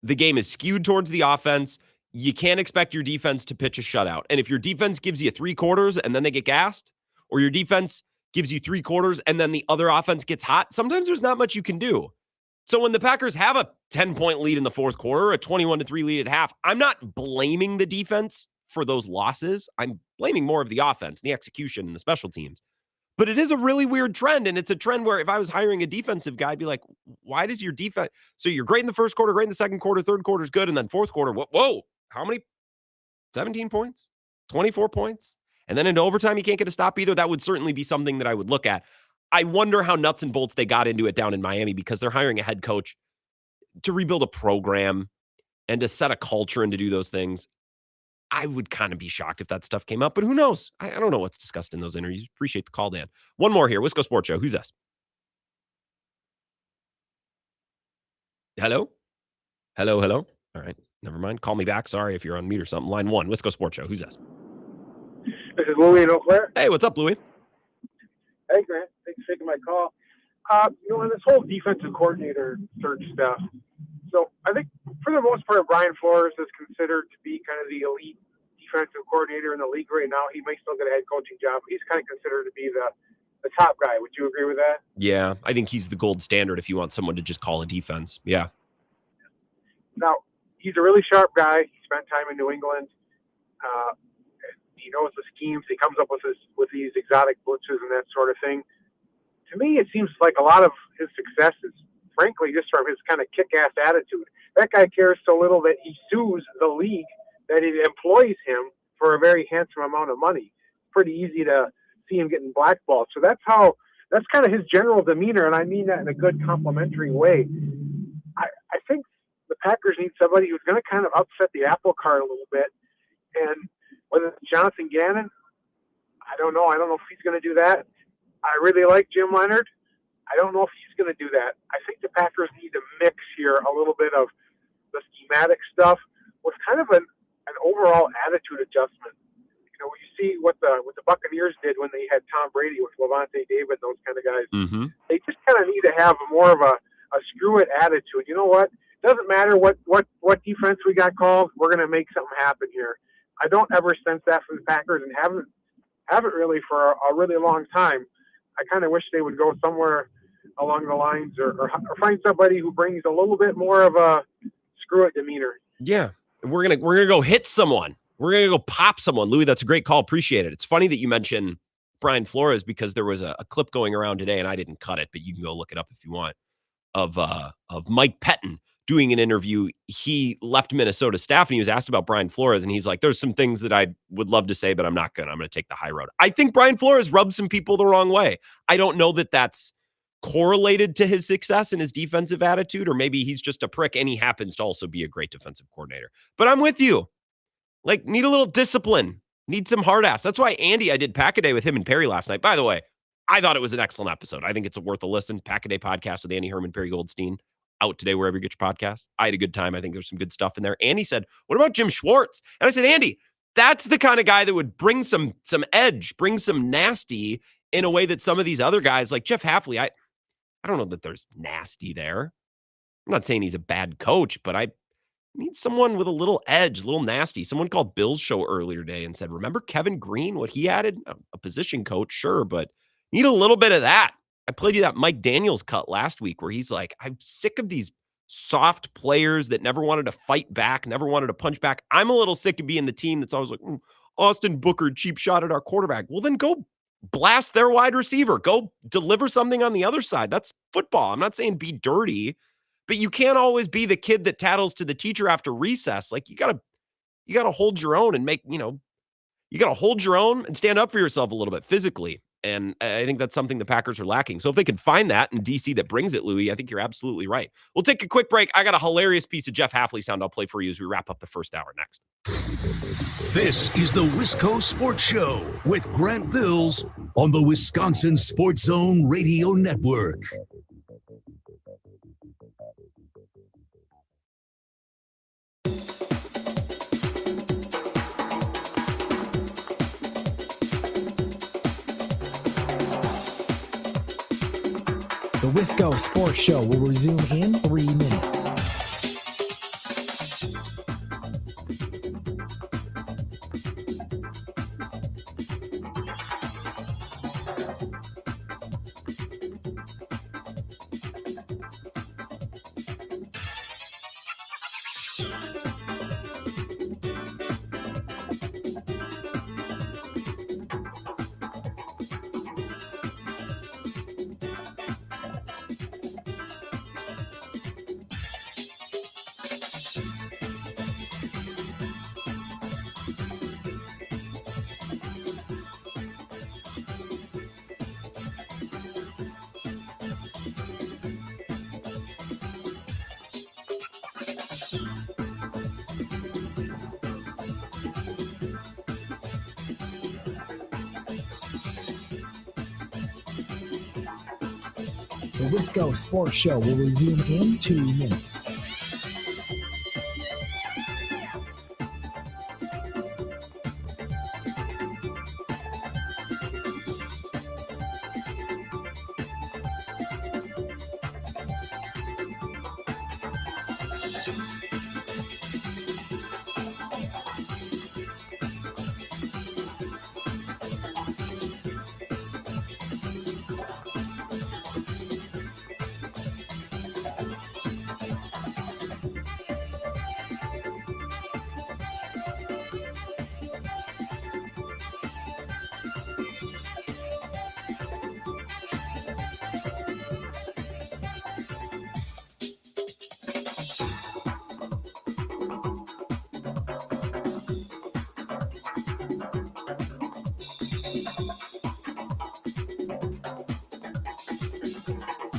The game is skewed towards the offense. You can't expect your defense to pitch a shutout. And if your defense gives you 3 quarters and then they get gassed, or your defense gives you 3 quarters and then the other offense gets hot, sometimes there's not much you can do. So when the Packers have a 10-point lead in the fourth quarter, a 21-3 lead at half, I'm not blaming the defense for those losses. I'm blaming more of the offense, the execution, and the special teams. But it is a really weird trend, and it's a trend where if I was hiring a defensive guy, I'd be like, why does your defense... So you're great in the first quarter, great in the second quarter, third quarter's good, and then fourth quarter, whoa, how many? 17 points? 24 points? And then into overtime, you can't get a stop either. That would certainly be something that I would look at. I wonder how nuts and bolts they got into it down in Miami because they're hiring a head coach to rebuild a program and to set a culture and to do those things, I would kind of be shocked if that stuff came up, but who knows? I don't know what's discussed in those interviews. Appreciate the call, Dan. One more here. Wisco Sports Show. Who's this? Hello? Hello? All right. Never mind. Call me back. Sorry if you're on mute or something. Line 1, Wisco Sports Show. Who's this?
This is Louie in Eau Claire.
Hey, what's up, Louie?
Hey, Grant. Thanks for taking my call. On this whole defensive coordinator search stuff, so I think for the most part, Brian Flores is considered to be kind of the elite defensive coordinator in the league right now. He may still get a head coaching job. He's kind of considered to be the top guy. Would you agree with that?
Yeah, I think he's the gold standard if you want someone to just call a defense. Yeah.
Now, he's a really sharp guy. He spent time in New England. He knows the schemes. He comes up with these exotic blitzes and that sort of thing. To me, it seems like a lot of his success is, frankly, just from his kind of kick-ass attitude. That guy cares so little that he sues the league that it employs him for a very handsome amount of money. It's pretty easy to see him getting blackballed. So that's kind of his general demeanor, and I mean that in a good complimentary way. I think the Packers need somebody who's going to kind of upset the apple cart a little bit. And whether it's Jonathan Gannon, I don't know. I don't know if he's going to do that. I really like Jim Leonard. I don't know if he's going to do that. I think the Packers need to mix here a little bit of the schematic stuff with kind of an overall attitude adjustment. When you see what the Buccaneers did when they had Tom Brady with Levante David, those kind of guys, they just kind of need to have more of a screw it attitude. You know what? Doesn't matter what defense we got called. We're going to make something happen here. I don't ever sense that from the Packers, and haven't really for a really long time. I kind of wish they would go somewhere along the lines or find somebody who brings a little bit more of a screw it demeanor.
Yeah. We're gonna go hit someone. We're gonna go pop someone. Louis, that's a great call. Appreciate it. It's funny that you mentioned Brian Flores because there was a clip going around today, and I didn't cut it, but you can go look it up if you want, of Mike Pettin doing an interview. He left Minnesota staff, and he was asked about Brian Flores, and he's like, there's some things that I would love to say, but I'm not gonna. I'm gonna take the high road. I think Brian Flores rubbed some people the wrong way. I don't know that that's correlated to his success and his defensive attitude, or maybe he's just a prick and he happens to also be a great defensive coordinator. But I'm with you. Like, need a little discipline, need some hard ass. That's why I did Pack-A-Day with him and Perry last night. By the way, I thought it was an excellent episode. I think it's worth a listen. Pack-A-Day podcast with Andy Herman, Perry Goldstein, out today wherever you get your podcast. I had a good time. I think there's some good stuff in there. Andy said, what about Jim Schwartz? And I said, Andy, that's the kind of guy that would bring some edge, bring some nasty in a way that some of these other guys like Jeff Hafley, I don't know that there's nasty there. I'm not saying he's a bad coach, but I need someone with a little edge, a little nasty. Someone called Bill's show earlier today and said, remember Kevin Green, what he added? A position coach, sure, but need a little bit of that. I played you that Mike Daniels cut last week where he's like, I'm sick of these soft players that never wanted to fight back, never wanted to punch back. I'm a little sick of being the team that's always like, Austin Booker, cheap shot at our quarterback. Well, then go blast their wide receiver. Go deliver something on the other side. That's football. I'm not saying be dirty, but you can't always be the kid that tattles to the teacher after recess. Like, you gotta hold your own and you gotta hold your own and stand up for yourself a little bit physically. And I think that's something the Packers are lacking. So if they can find that in DC that brings it, Louis, I think you're absolutely right. We'll take a quick break. I got a hilarious piece of Jeff Hafley sound I'll play for you as we wrap up the first hour next.
This is the Wisco Sports Show with Grant Bills on the Wisconsin Sports Zone Radio Network.
The Wisco Sports Show will resume in 3 minutes. The Wisco Sports Show will resume in 2 minutes.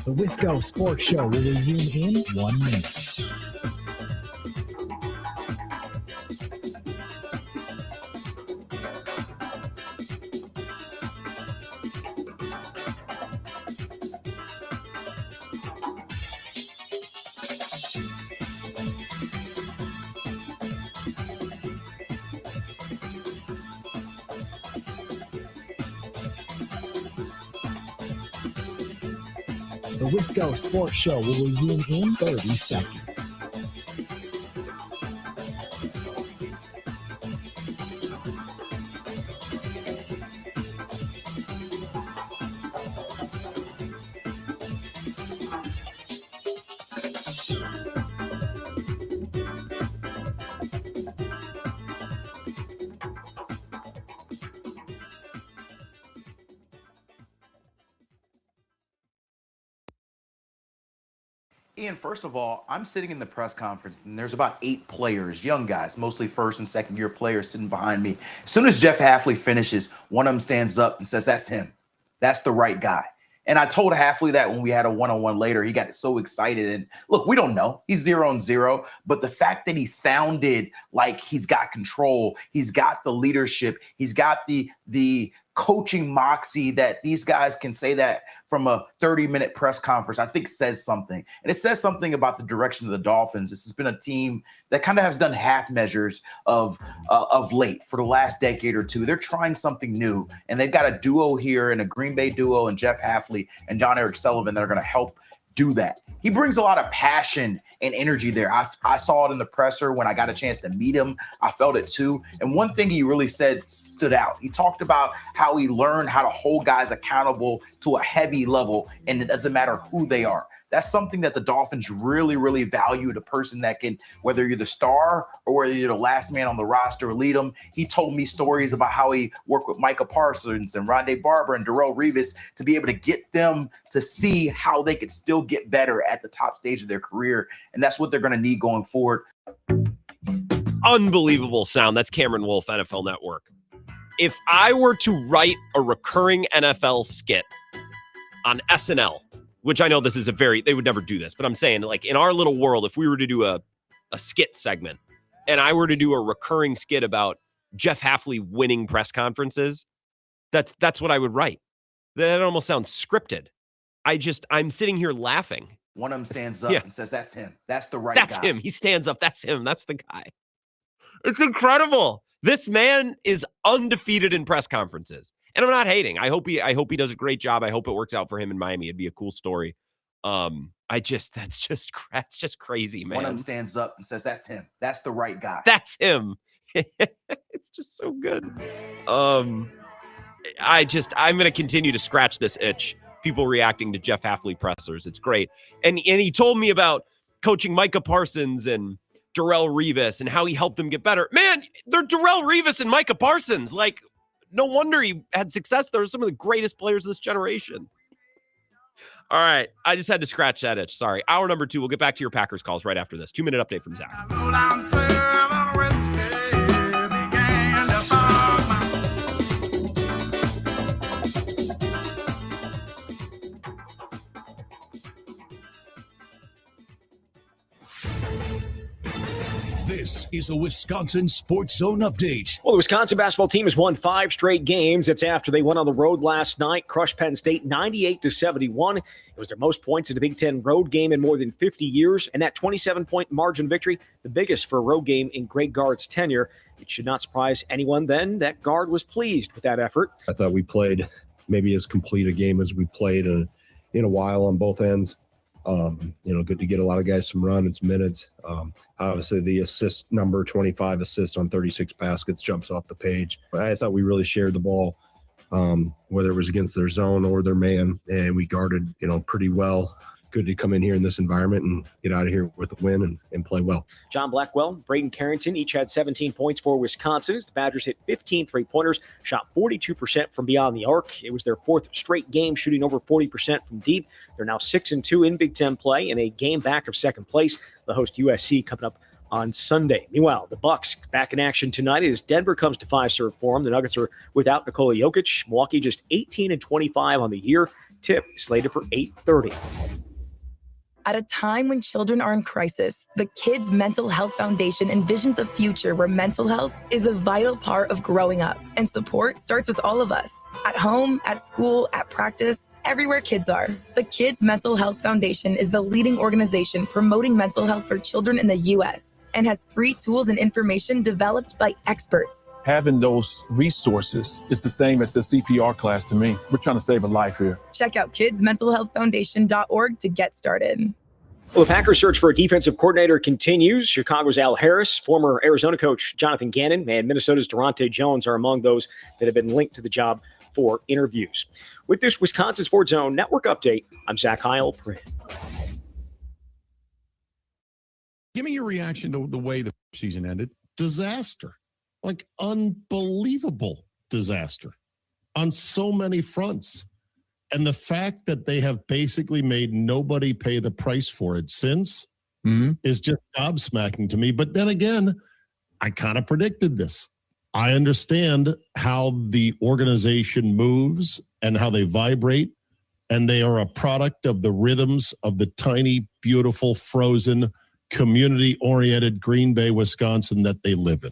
The Wisco Sports Show will resume in 1 minute. The Wisco Sports Show will resume in 30 seconds.
Ian, first of all, I'm sitting in the press conference, and there's about 8 players, young guys, mostly first and second year players sitting behind me. As soon as Jeff Hafley finishes, one of them stands up and says, "That's him. That's the right guy." And I told Hafley that when we had a one-on-one later. He got so excited. And look, we don't know. He's 0-0. But the fact that he sounded like he's got control, he's got the leadership, he's got the coaching moxie that these guys can say that from a 30-minute press conference, I think says something. And it says something about the direction of the Dolphins. This has been a team that kind of has done half measures of late for the last decade or two. They're trying something new, and they've got a duo here, and a Green Bay duo, and Jeff Hafley and John Eric Sullivan that are going to help do that. He brings a lot of passion and energy there. I saw it in the presser when I got a chance to meet him. I felt it too. And one thing he really said stood out. He talked about how he learned how to hold guys accountable to a heavy level, and it doesn't matter who they are. That's something that the Dolphins really, really value, the person that can, whether you're the star or whether you're the last man on the roster, lead them. He told me stories about how he worked with Micah Parsons and Rondé Barber and Darrelle Revis to be able to get them to see how they could still get better at the top stage of their career. And that's what they're going to need going forward.
Unbelievable sound. That's Cameron Wolf, NFL Network. If I were to write a recurring NFL skit on SNL, which I know this is they would never do this, but I'm saying, like, in our little world, if we were to do a skit segment and I were to do a recurring skit about Jeff Hafley winning press conferences, that's what I would write. That almost sounds scripted. I'm sitting here laughing.
One of them stands up and says, "That's him. That's the right guy."
That's him. He stands up. That's him. That's the guy. It's incredible. This man is undefeated in press conferences. And I'm not hating. I hope he does a great job. I hope it works out for him in Miami. It'd be a cool story. That's just crazy, man.
One of them stands up and says, "That's him. That's the right guy."
That's him. It's just so good. I'm going to continue to scratch this itch. People reacting to Jeff Hafley pressers. It's great. And he told me about coaching Micah Parsons and Darrelle Revis and how he helped them get better. Man, they're Darrelle Revis and Micah Parsons. Like, no wonder he had success. They're some of the greatest players of this generation. All right. I just had to scratch that itch. Sorry. Hour number 2. We'll get back to your Packers calls right after this. 2-minute update from Zach.
This is a Wisconsin Sports Zone update.
Well, the Wisconsin basketball team has won 5 straight games. It's after they went on the road last night, crushed Penn State 98-71. It was their most points in a Big Ten road game in more than 50 years. And that 27-point margin victory, the biggest for a road game in Greg Gard's tenure. It should not surprise anyone then that Gard was pleased with that effort.
I thought we played maybe as complete a game as we played in a while on both ends. Good to get a lot of guys some run and some minutes. Obviously, the assist number, 25 assists on 36 baskets, jumps off the page. I thought we really shared the ball, whether it was against their zone or their man, and we guarded, pretty well. Good to come in here in this environment and get out of here with a win and play well.
John Blackwell, Braden Carrington each had 17 points for Wisconsin as the Badgers hit 15 three-pointers, shot 42% from beyond the arc. It was their 4th straight game shooting over 40% from deep. They're now 6-2 in Big Ten play and a game back of second place. The host USC coming up on Sunday. Meanwhile, the Bucks back in action tonight as Denver comes to 5-serve for them. The Nuggets are without Nikola Jokic. Milwaukee just 18-25 on the year. Tip slated for 8:30.
At a time when children are in crisis, the Kids Mental Health Foundation envisions a future where mental health is a vital part of growing up, and support starts with all of us. At home, at school, at practice, everywhere kids are. The Kids Mental Health Foundation is the leading organization promoting mental health for children in the U.S. and has free tools and information developed by experts.
Having those resources is the same as the CPR class to me. We're trying to save a life here.
Check out kidsmentalhealthfoundation.org to get started.
Well, the Packers' search for a defensive coordinator continues. Chicago's Al Harris, former Arizona coach Jonathan Gannon, and Minnesota's Durante Jones are among those that have been linked to the job for interviews. With this Wisconsin Sports Zone Network update, I'm Zach Heil.
Give me your reaction to the way the season ended. Disaster. Like unbelievable disaster on so many fronts. And the fact that they have basically made nobody pay the price for it since is just gobsmacking to me. But then again, I kind of predicted this. I understand how the organization moves and how they vibrate, and they are a product of the rhythms of the tiny, beautiful, frozen, community-oriented Green Bay, Wisconsin that they live in.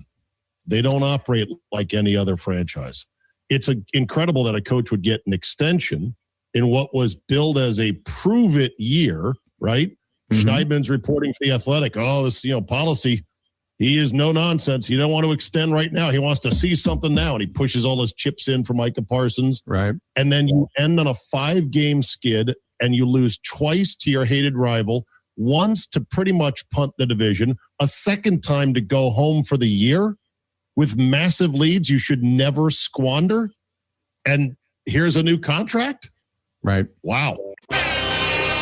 They don't operate like any other franchise. It's incredible that a coach would get an extension in what was billed as a prove-it year, right? Schneidman's reporting for The Athletic, this policy, he is no nonsense. He don't want to extend right now. He wants to see something now, and he pushes all his chips in for Micah Parsons.
Right.
And then you end on a 5-game skid, and you lose twice to your hated rival, once to pretty much punt the division, a second time to go home for the year with massive leads you should never squander. And here's a new contract?
Right.
Wow.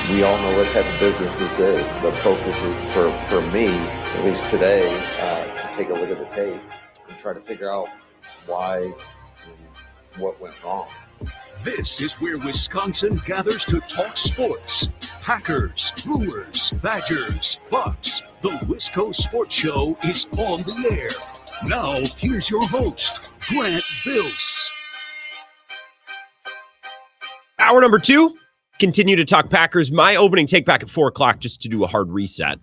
We all know what type of business this is. The focus is for me, at least today, to take a look at the tape and try to figure out why and what went wrong.
This is where Wisconsin gathers to talk sports. Packers, Brewers, Badgers, Bucks. The Wisco Sports Show is on the air. Now, here's your host, Grant Bills.
Hour number 2, continue to talk Packers. My opening take back at 4 o'clock just to do a hard reset.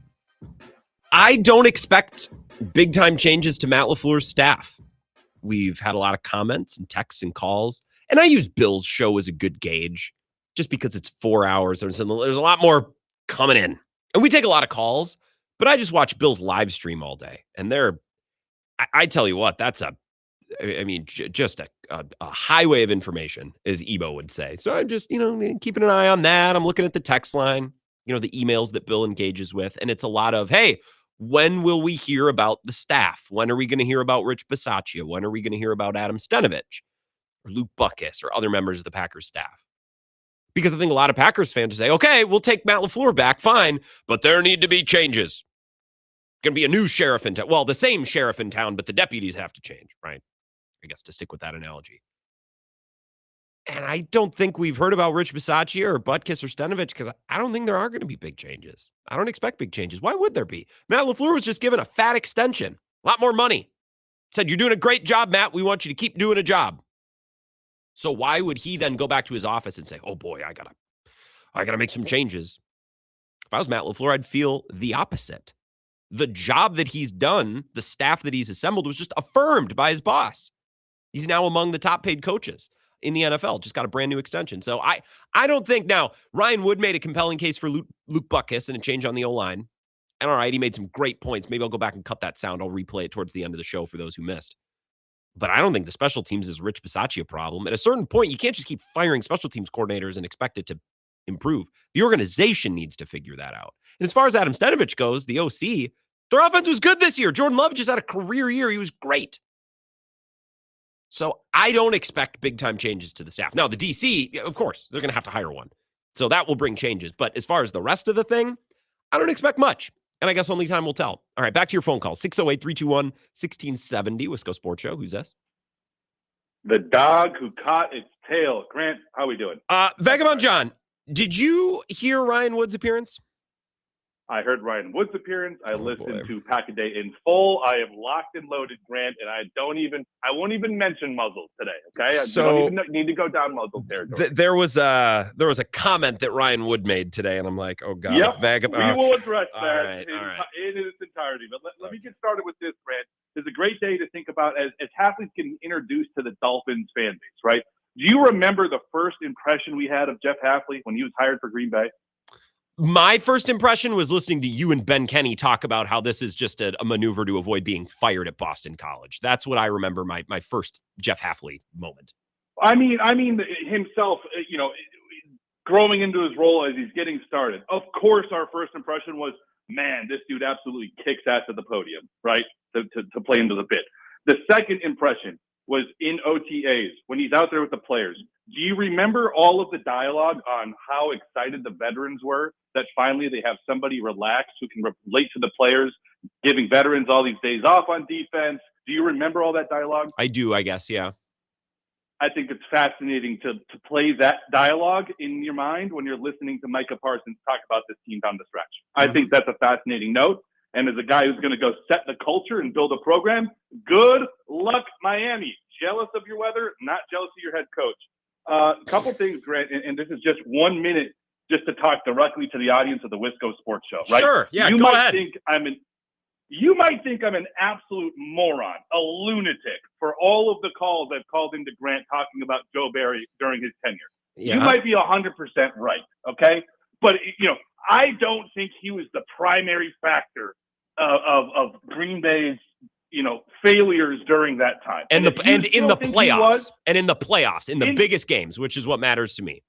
I don't expect big-time changes to Matt LaFleur's staff. We've had a lot of comments and texts and calls, and I use Bill's show as a good gauge just because it's 4 hours. There's a lot more coming in, and we take a lot of calls, but I just watch Bill's live stream all day, and I tell you what, that's just a highway of information, as Ebo would say. So I'm just, keeping an eye on that. I'm looking at the text line, the emails that Bill engages with. And it's a lot of, hey, when will we hear about the staff? When are we going to hear about Rich Bisaccia? When are we going to hear about Adam Stenavich or Luke Buckus or other members of the Packers staff? Because I think a lot of Packers fans say, okay, we'll take Matt LaFleur back, fine, but there need to be changes. Going to be a new sheriff in town. Well, the same sheriff in town, but the deputies have to change, right? I guess to stick with that analogy. And I don't think we've heard about Rich Bisaccia or Butkus or Stenavich because I don't think there are going to be big changes. I don't expect big changes. Why would there be? Matt LaFleur was just given a fat extension, a lot more money. Said, you're doing a great job, Matt. We want you to keep doing a job. So why would he then go back to his office and say, oh boy, I gotta make some changes? If I was Matt LaFleur, I'd feel the opposite. the job that he's done, the staff that he's assembled, was just affirmed by his boss. He's now among the top paid coaches in the NFL, just got a brand new extension. So I don't think now Ryan Wood made a compelling case for Luke Butkus and a change on the O-line. And all right, he made some great points. Maybe I'll go back and cut that sound. I'll replay it towards the end of the show for those who missed. But I don't think the special teams is Rich Bisaccia problem. At a certain point, you can't just keep firing special teams coordinators and expect it to improve. The organization needs to figure that out. And as far as Adam Stenavich goes, the OC, their offense was good this year. Jordan Love just had a career year. He was great. So I don't expect big-time changes to the staff. Now, the DC, of course, they're going to have to hire one. So that will bring changes. But as far as the rest of the thing, I don't expect much. And I guess only time will tell. All right, back to your phone call. 608-321-1670, Wisco Sports Show. Who's this?
The dog who caught its tail. Grant, how we doing?
Vagabond John, did you hear Ryan Wood's appearance?
I heard Ryan Wood's appearance. I listened to Pack a Day in full. I am locked and loaded, Grant, and I won't even mention muzzles today. Okay,
So-
I don't even need to go down muzzle territory.
There was a comment that Ryan Wood made today, and I'm like, oh god,
Yep,
Vagabond.
we will address
all
that
right.
in its entirety. But let me get started with this, Grant. It's a great day to think about as athletes getting introduced to the Dolphins fan base, right? Do you remember the first impression we had of Jeff Hafley when he was hired for Green Bay?
My first impression was listening to you and Ben Kenny talk about how this is just a maneuver to avoid being fired at Boston College. That's what I remember my first Jeff Hafley moment.
I mean himself, growing into his role as he's getting started. Of course, our first impression was, man, this dude absolutely kicks ass at the podium, right? To play into the bit. The second impression was in OTAs when he's out there with the players. Do you remember all of the dialogue on how excited the veterans were that finally they have somebody relaxed who can relate to the players, giving veterans all these days off on defense? Do you remember all that dialogue?
I do, I guess, yeah.
I think it's fascinating to play that dialogue in your mind when you're listening to Micah Parsons talk about this team down the stretch. I think that's a fascinating note. And as a guy who's going to go set the culture and build a program, good luck, Miami. Jealous of your weather, not jealous of your head coach. A couple things, Grant, and this is just 1 minute just to talk directly to the audience of the Wisco Sports Show, right?
Sure, yeah,
you
go
might
ahead.
You might think I'm an absolute moron, a lunatic, for all of the calls I've called into Grant talking about Joe Barry during his tenure.
Yeah.
You might be 100% right, okay? But, I don't think he was the primary factor of Green Bay's, failures during that time.
And in the playoffs, in the
In-
biggest games, which is what matters to me.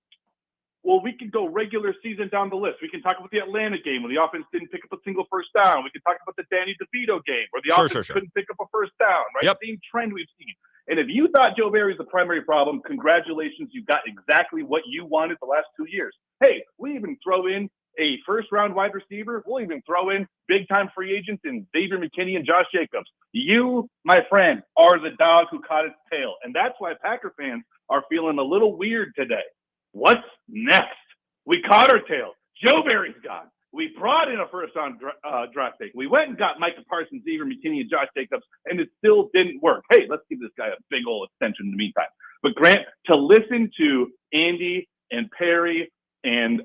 Well, we could go regular season down the list. We can talk about the Atlanta game where the offense didn't pick up a single first down. We can talk about the Danny DeVito game where the offense couldn't pick up a first down, right?
Yep.
Same trend we've seen. And if you thought Joe Barry's the primary problem, congratulations. You got exactly what you wanted the last 2 years. Hey, we even throw in a first-round wide receiver. We'll even throw in big-time free agents in Xavier McKinney and Josh Jacobs. You, my friend, are the dog who caught its tail. And that's why Packer fans are feeling a little weird today. What's next? We caught our tail. Joe Barry's gone. We brought in a first-round draft pick. We went and got Micah Parsons, Xavier McKinney, and Josh Jacobs, and it still didn't work. Hey, let's give this guy a big old extension in the meantime. But Grant, to listen to Andy and Perry and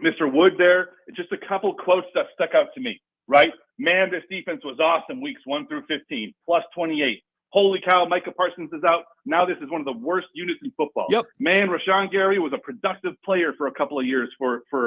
Mr. Wood there, it's just a couple quotes that stuck out to me, right? Man, this defense was awesome weeks 1 through 15, plus 28. Holy cow, Micah Parsons is out. Now this is one of the worst units in football.
Yep.
Man, Rashawn Gary was a productive player for a couple of years for I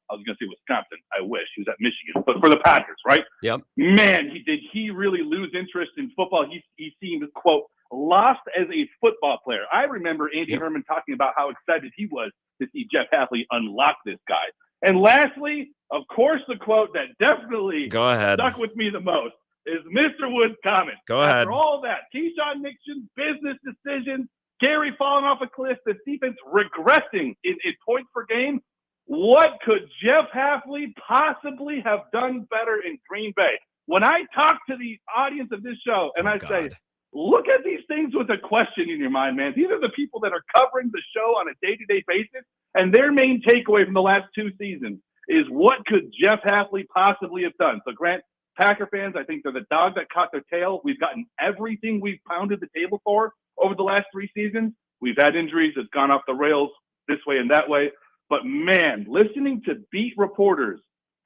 was going to say Wisconsin. I wish he was at Michigan, but for the Packers, right?
Yep.
Man, he really lose interest in football? He seemed, quote, lost as a football player. I remember Andy Herman talking about how excited he was to see Jeff Hafley unlock this guy. And lastly, of course, the quote that definitely stuck with me the most is Mr. Wood's comment.
Go ahead.
After all that, Keyshawn Nixon, business decisions, Gary falling off a cliff, the defense regressing in points per game, what could Jeff Hafley possibly have done better in Green Bay? When I talk to the audience of this show and I say, look at these things with a question in your mind, man. These are the people that are covering the show on a day-to-day basis, and their main takeaway from the last 2 seasons is what could Jeff Hafley possibly have done? So, Grant, Packer fans, I think they're the dog that caught their tail. We've gotten everything we've pounded the table for over the last 3 seasons. We've had injuries. It's gone off the rails this way and that way. But, man, listening to beat reporters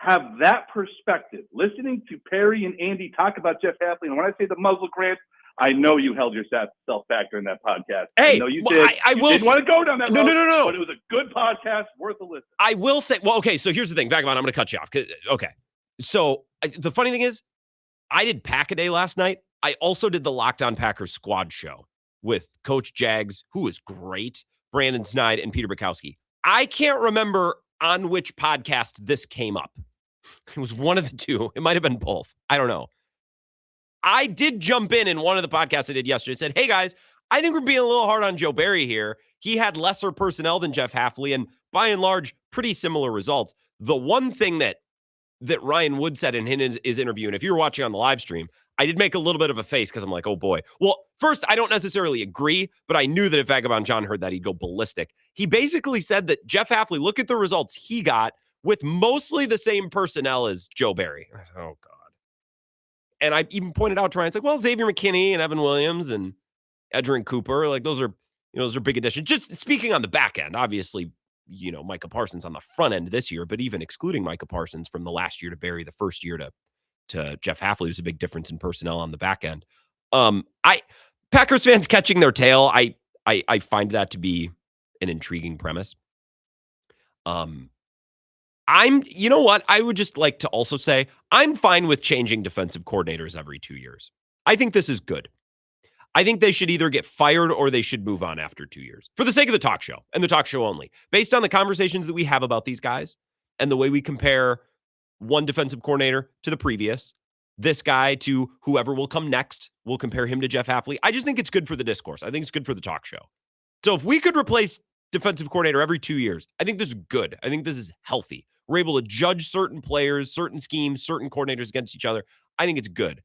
have that perspective, listening to Perry and Andy talk about Jeff Hafley, and when I say the muzzle grant, I know you held yourself back during that podcast.
Hey,
I know you did.
I
You
will
didn't want to go down that road.
No.
But it was a good podcast, worth a listen.
I will say, well, okay, so here's the thing. Vagabond, I'm going to cut you off. Okay. So the funny thing is, I did Pack-A-Day last night. I also did the Locked On Packers squad show with Coach Jags, who is great, Brandon Snide, and Peter Bukowski. I can't remember on which podcast this came up. It was one of the two. It might have been both. I don't know. I did jump in one of the podcasts I did yesterday and said, hey, guys, I think we're being a little hard on Joe Barry here. He had lesser personnel than Jeff Hafley, and by and large, pretty similar results. The one thing that Ryan Wood said in his interview, and if you were watching on the live stream, I did make a little bit of a face because I'm like, oh, boy. Well, first, I don't necessarily agree, but I knew that if Vagabond John heard that, he'd go ballistic. He basically said that Jeff Hafley, look at the results he got with mostly the same personnel as Joe Barry. I said, oh, God. And I even pointed out to Ryan, it's like, well, Xavier McKinney and Evan Williams and Edgerrin Cooper, like those are big additions. Just speaking on the back end, obviously, Micah Parsons on the front end this year, but even excluding Micah Parsons from the last year to Barry, the first year to Jeff Hafley, was a big difference in personnel on the back end. Packers fans catching their tail, I find that to be an intriguing premise. You know what? I would just like to also say I'm fine with changing defensive coordinators every 2 years. I think this is good. I think they should either get fired or they should move on after 2 years for the sake of the talk show and the talk show only. Based on the conversations that we have about these guys and the way we compare one defensive coordinator to the previous, this guy to whoever will come next, we'll compare him to Jeff Hafley. I just think it's good for the discourse. I think it's good for the talk show. So if we could replace defensive coordinator every 2 years, I think this is good. I think this is healthy. We're able to judge certain players, certain schemes, certain coordinators against each other. I think it's good.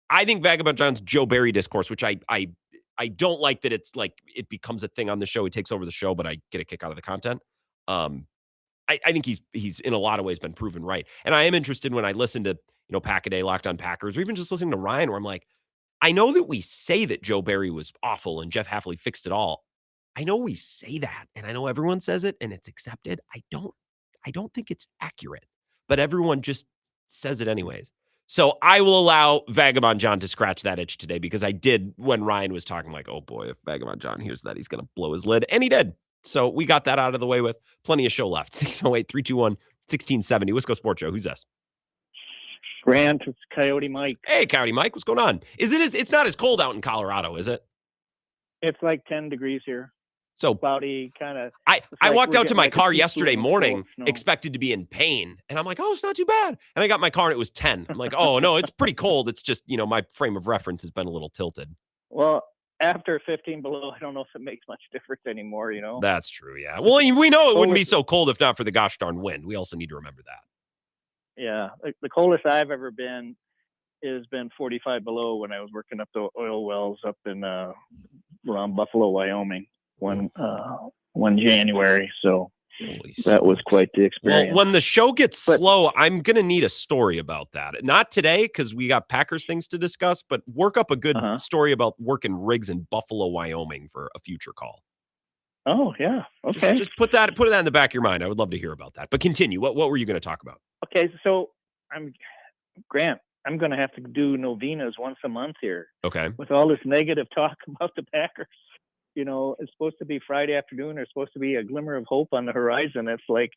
I think Vagabond John's Joe Barry discourse, which I don't like that it's like it becomes a thing on the show. He takes over the show, but I get a kick out of the content. I think he's in a lot of ways been proven right. And I am interested when I listen to, Pack-A-Day, Locked On Packers, or even just listening to Ryan, where I'm like, I know that we say that Joe Barry was awful and Jeff Hafley fixed it all. I know we say that, and I know everyone says it and it's accepted. I don't think it's accurate, but everyone just says it anyways. So I will allow Vagabond John to scratch that itch today, because I did when Ryan was talking, like, oh boy, if Vagabond John hears that, he's going to blow his lid. And he did. So we got that out of the way with plenty of show left. 608-321-1670. Wisco Sports Show. Who's this?
Grant, it's Coyote Mike.
Hey, Coyote Mike. What's going on? It's not as cold out in Colorado, is it?
It's like 10 degrees here.
So
cloudy, kind of.
I walked out to my car yesterday morning, expected to be in pain, and I'm like, oh, it's not too bad. And I got my car and it was 10. I'm like, oh no, it's pretty cold. It's just, my frame of reference has been a little tilted.
Well, after 15 below, I don't know if it makes much difference anymore,
That's true, yeah. Well, we know it wouldn't be so cold if not for the gosh darn wind. We also need to remember that.
Yeah, the coldest I've ever been has been 45 below when I was working up the oil wells up in around Buffalo, Wyoming. One January, so that was quite the experience.
Well, when the show gets slow, I'm going to need a story about that. Not today, because we got Packers things to discuss, but work up a good story about working rigs in Buffalo, Wyoming for a future call.
Oh, yeah. Okay.
Just put that in the back of your mind. I would love to hear about that. But continue. What were you going to talk about?
Okay, so Grant, I'm going to have to do novenas once a month here.
Okay.
With all this negative talk about the Packers. It's supposed to be Friday afternoon. There's supposed to be a glimmer of hope on the horizon. It's like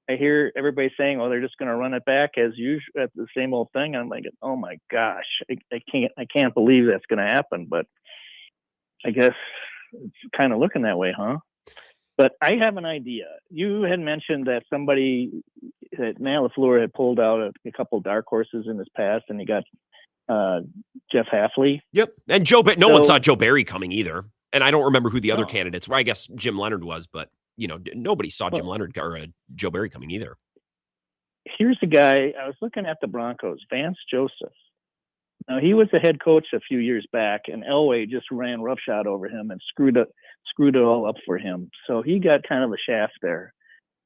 I hear everybody saying, "Oh, they're just going to run it back as usual, at the same old thing." I'm like, "Oh my gosh, I can't believe that's going to happen." But I guess it's kind of looking that way, huh? But I have an idea. You had mentioned that that Matt LaFleur had pulled out a couple dark horses in his past, and he got Jeff Hafley.
Yep, and no one saw Joe Barry coming either. And I don't remember who the other candidates were. I guess Jim Leonard was, but nobody saw Jim Leonard or Joe Barry coming either.
Here's the guy. I was looking at the Broncos, Vance Joseph. Now he was the head coach a few years back, and Elway just ran roughshod over him and screwed it all up for him. So he got kind of a shaft there.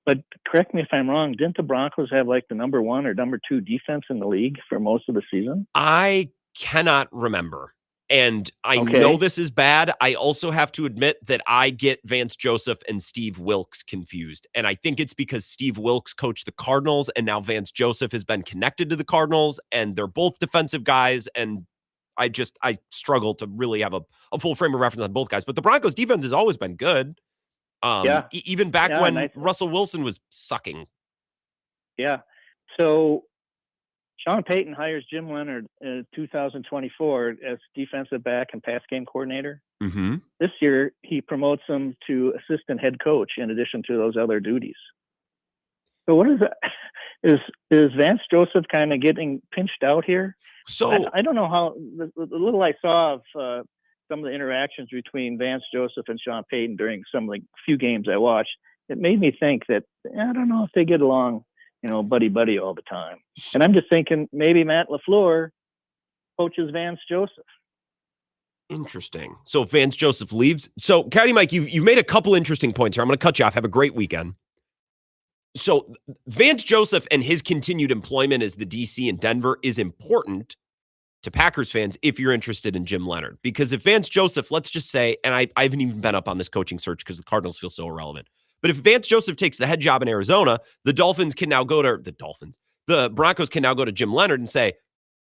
But correct me if I'm wrong. Didn't the Broncos have like the number 1 or number 2 defense in the league for most of the season?
I cannot remember. And I know this is bad. I also have to admit that I get Vance Joseph and Steve Wilks confused. And I think it's because Steve Wilks coached the Cardinals, and now Vance Joseph has been connected to the Cardinals, and they're both defensive guys. And I struggle to really have a full frame of reference on both guys. But the Broncos defense has always been good. Even back when Russell Wilson was sucking.
Yeah. So Sean Payton hires Jim Leonard in 2024 as defensive back and pass game coordinator.
Mm-hmm.
This year, he promotes him to assistant head coach in addition to those other duties. So what is that? Is Vance Joseph kind of getting pinched out here?
So
I don't know how the little I saw of some of the interactions between Vance Joseph and Sean Payton during some of the few games I watched, it made me think that I don't know if they get along, buddy all the time. And I'm just thinking maybe Matt LaFleur coaches Vance Joseph.
Interesting. So Vance Joseph leaves. So, Caddy Mike, you've made a couple interesting points here. I'm going to cut you off. Have a great weekend. So Vance Joseph and his continued employment as the DC in Denver is important to Packers fans if you're interested in Jim Leonard. Because if Vance Joseph, let's just say, and I haven't even been up on this coaching search because the Cardinals feel so irrelevant. But if Vance Joseph takes the head job in Arizona, the Broncos can now go to Jim Leonard and say,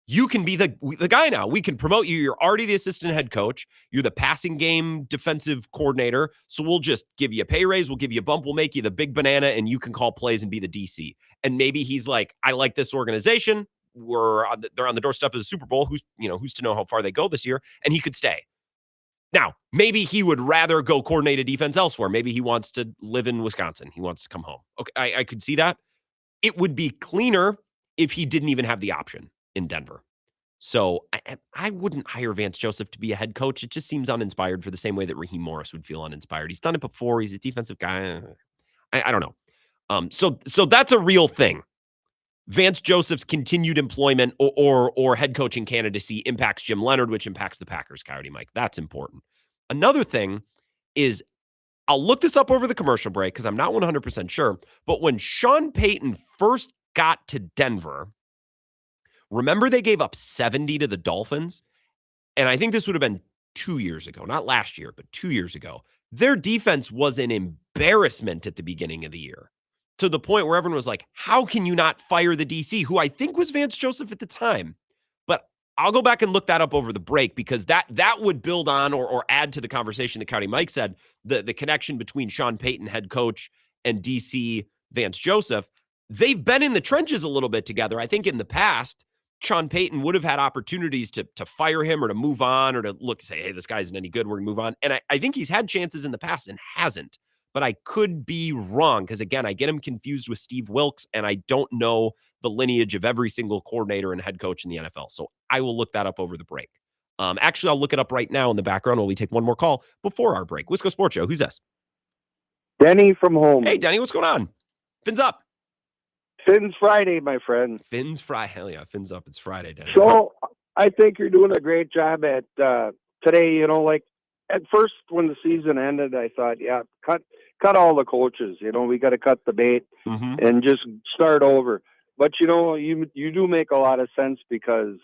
you can be the guy now. We can promote you. You're already the assistant head coach. You're the passing game defensive coordinator. So we'll just give you a pay raise. We'll give you a bump. We'll make you the big banana, and you can call plays and be the DC. And maybe he's like, I like this organization. They're on the doorstep of the Super Bowl. Who's to know how far they go this year? And he could stay. Now, maybe he would rather go coordinate a defense elsewhere. Maybe he wants to live in Wisconsin. He wants to come home. Okay, I could see that. It would be cleaner if he didn't even have the option in Denver. So I wouldn't hire Vance Joseph to be a head coach. It just seems uninspired for the same way that Raheem Morris would feel uninspired. He's done it before. He's a defensive guy. I don't know. So that's a real thing. Vance Joseph's continued employment or head coaching candidacy impacts Jim Leonard, which impacts the Packers, Coyote Mike. That's important. Another thing is, I'll look this up over the commercial break because I'm not 100% sure, but when Sean Payton first got to Denver, remember they gave up 70 to the Dolphins? And I think this would have been 2 years ago, not last year, but 2 years ago. Their defense was an embarrassment at the beginning of the year, to the point where everyone was like, how can you not fire the DC, who I think was Vance Joseph at the time? But I'll go back and look that up over the break because that would build on or add to the conversation that County Mike said, the connection between Sean Payton, head coach, and DC Vance Joseph. They've been in the trenches a little bit together. I think in the past, Sean Payton would have had opportunities to fire him or to move on or to say, hey, this guy isn't any good, we're going to move on. And I think he's had chances in the past and hasn't. But I could be wrong because, again, I get him confused with Steve Wilks, and I don't know the lineage of every single coordinator and head coach in the NFL. So I will look that up over the break. Actually, I'll look it up right now in the background while we take one more call before our break. Wisco Sports Show. Who's this?
Denny from home.
Hey, Denny, what's going on? Fins up.
Fins Friday, my friend.
Fins Friday. Hell yeah, fins up. It's Friday, Denny.
So I think you're doing a great job at today. At first when the season ended, I thought, yeah, cut all the coaches. We got to cut the bait and just start over. But you do make a lot of sense because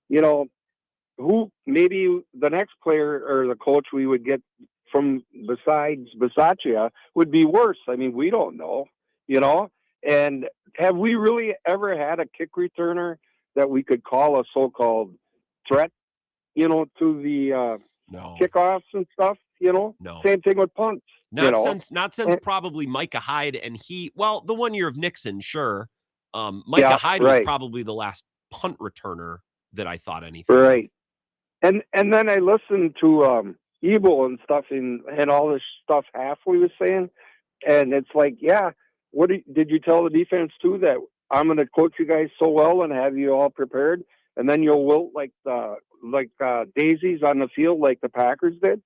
who maybe the next player or the coach we would get from besides Bisaccia would be worse. I mean, we don't know. And have we really ever had a kick returner that we could call a so-called threat, to the kickoffs and stuff?
No.
Same thing with punts.
Not since probably Micah Hyde, and the 1 year of Nixon, sure. Micah Hyde was probably the last punt returner that I thought anything.
Right. And then I listened to Ebel and stuff and all this stuff Halfley was saying, and it's like, yeah. Did you tell the defense too that I'm going to coach you guys so well and have you all prepared, and then you'll wilt like daisies on the field like the Packers did,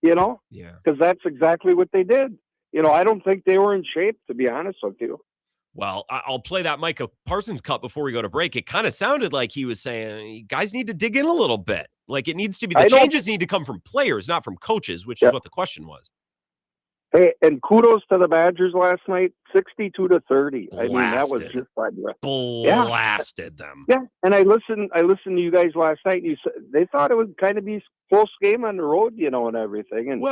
Yeah.
Because that's exactly what they did. I don't think they were in shape, to be honest with you.
Well, I'll play that Micah Parsons cut before we go to break. It kind of sounded like he was saying, you guys need to dig in a little bit. Like it needs to be, the changes need to come from players, not from coaches, which is what the question was.
Hey, and kudos to the Badgers last night, 62-30. I mean, that was just
blasted them.
Yeah, and I listened to you guys last night. And you said they thought it would kind of be close game on the road, and everything. And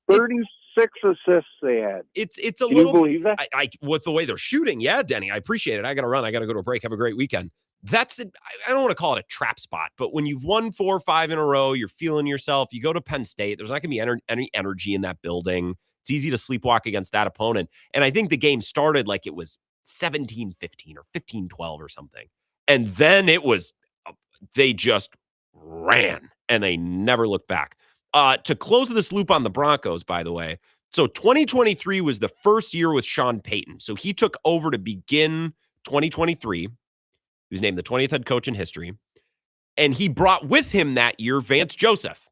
36 assists they had.
It's a
Can
little.
you believe that?
I with the way they're shooting, yeah, Denny. I appreciate it. I got to run. I got to go to a break. Have a great weekend. That's it. I don't want to call it a trap spot, but when you've won 4 or 5 in a row, you're feeling yourself. You go to Penn State. There's not going to be any energy in that building. It's easy to sleepwalk against that opponent. And I think the game started like it was 17-15 or 15-12 or something. And then it was, they just ran and they never looked back. To close this loop on the Broncos, by the way, so 2023 was the first year with Sean Payton. So he took over to begin 2023. He was named the 20th head coach in history. And he brought with him that year Vance Joseph.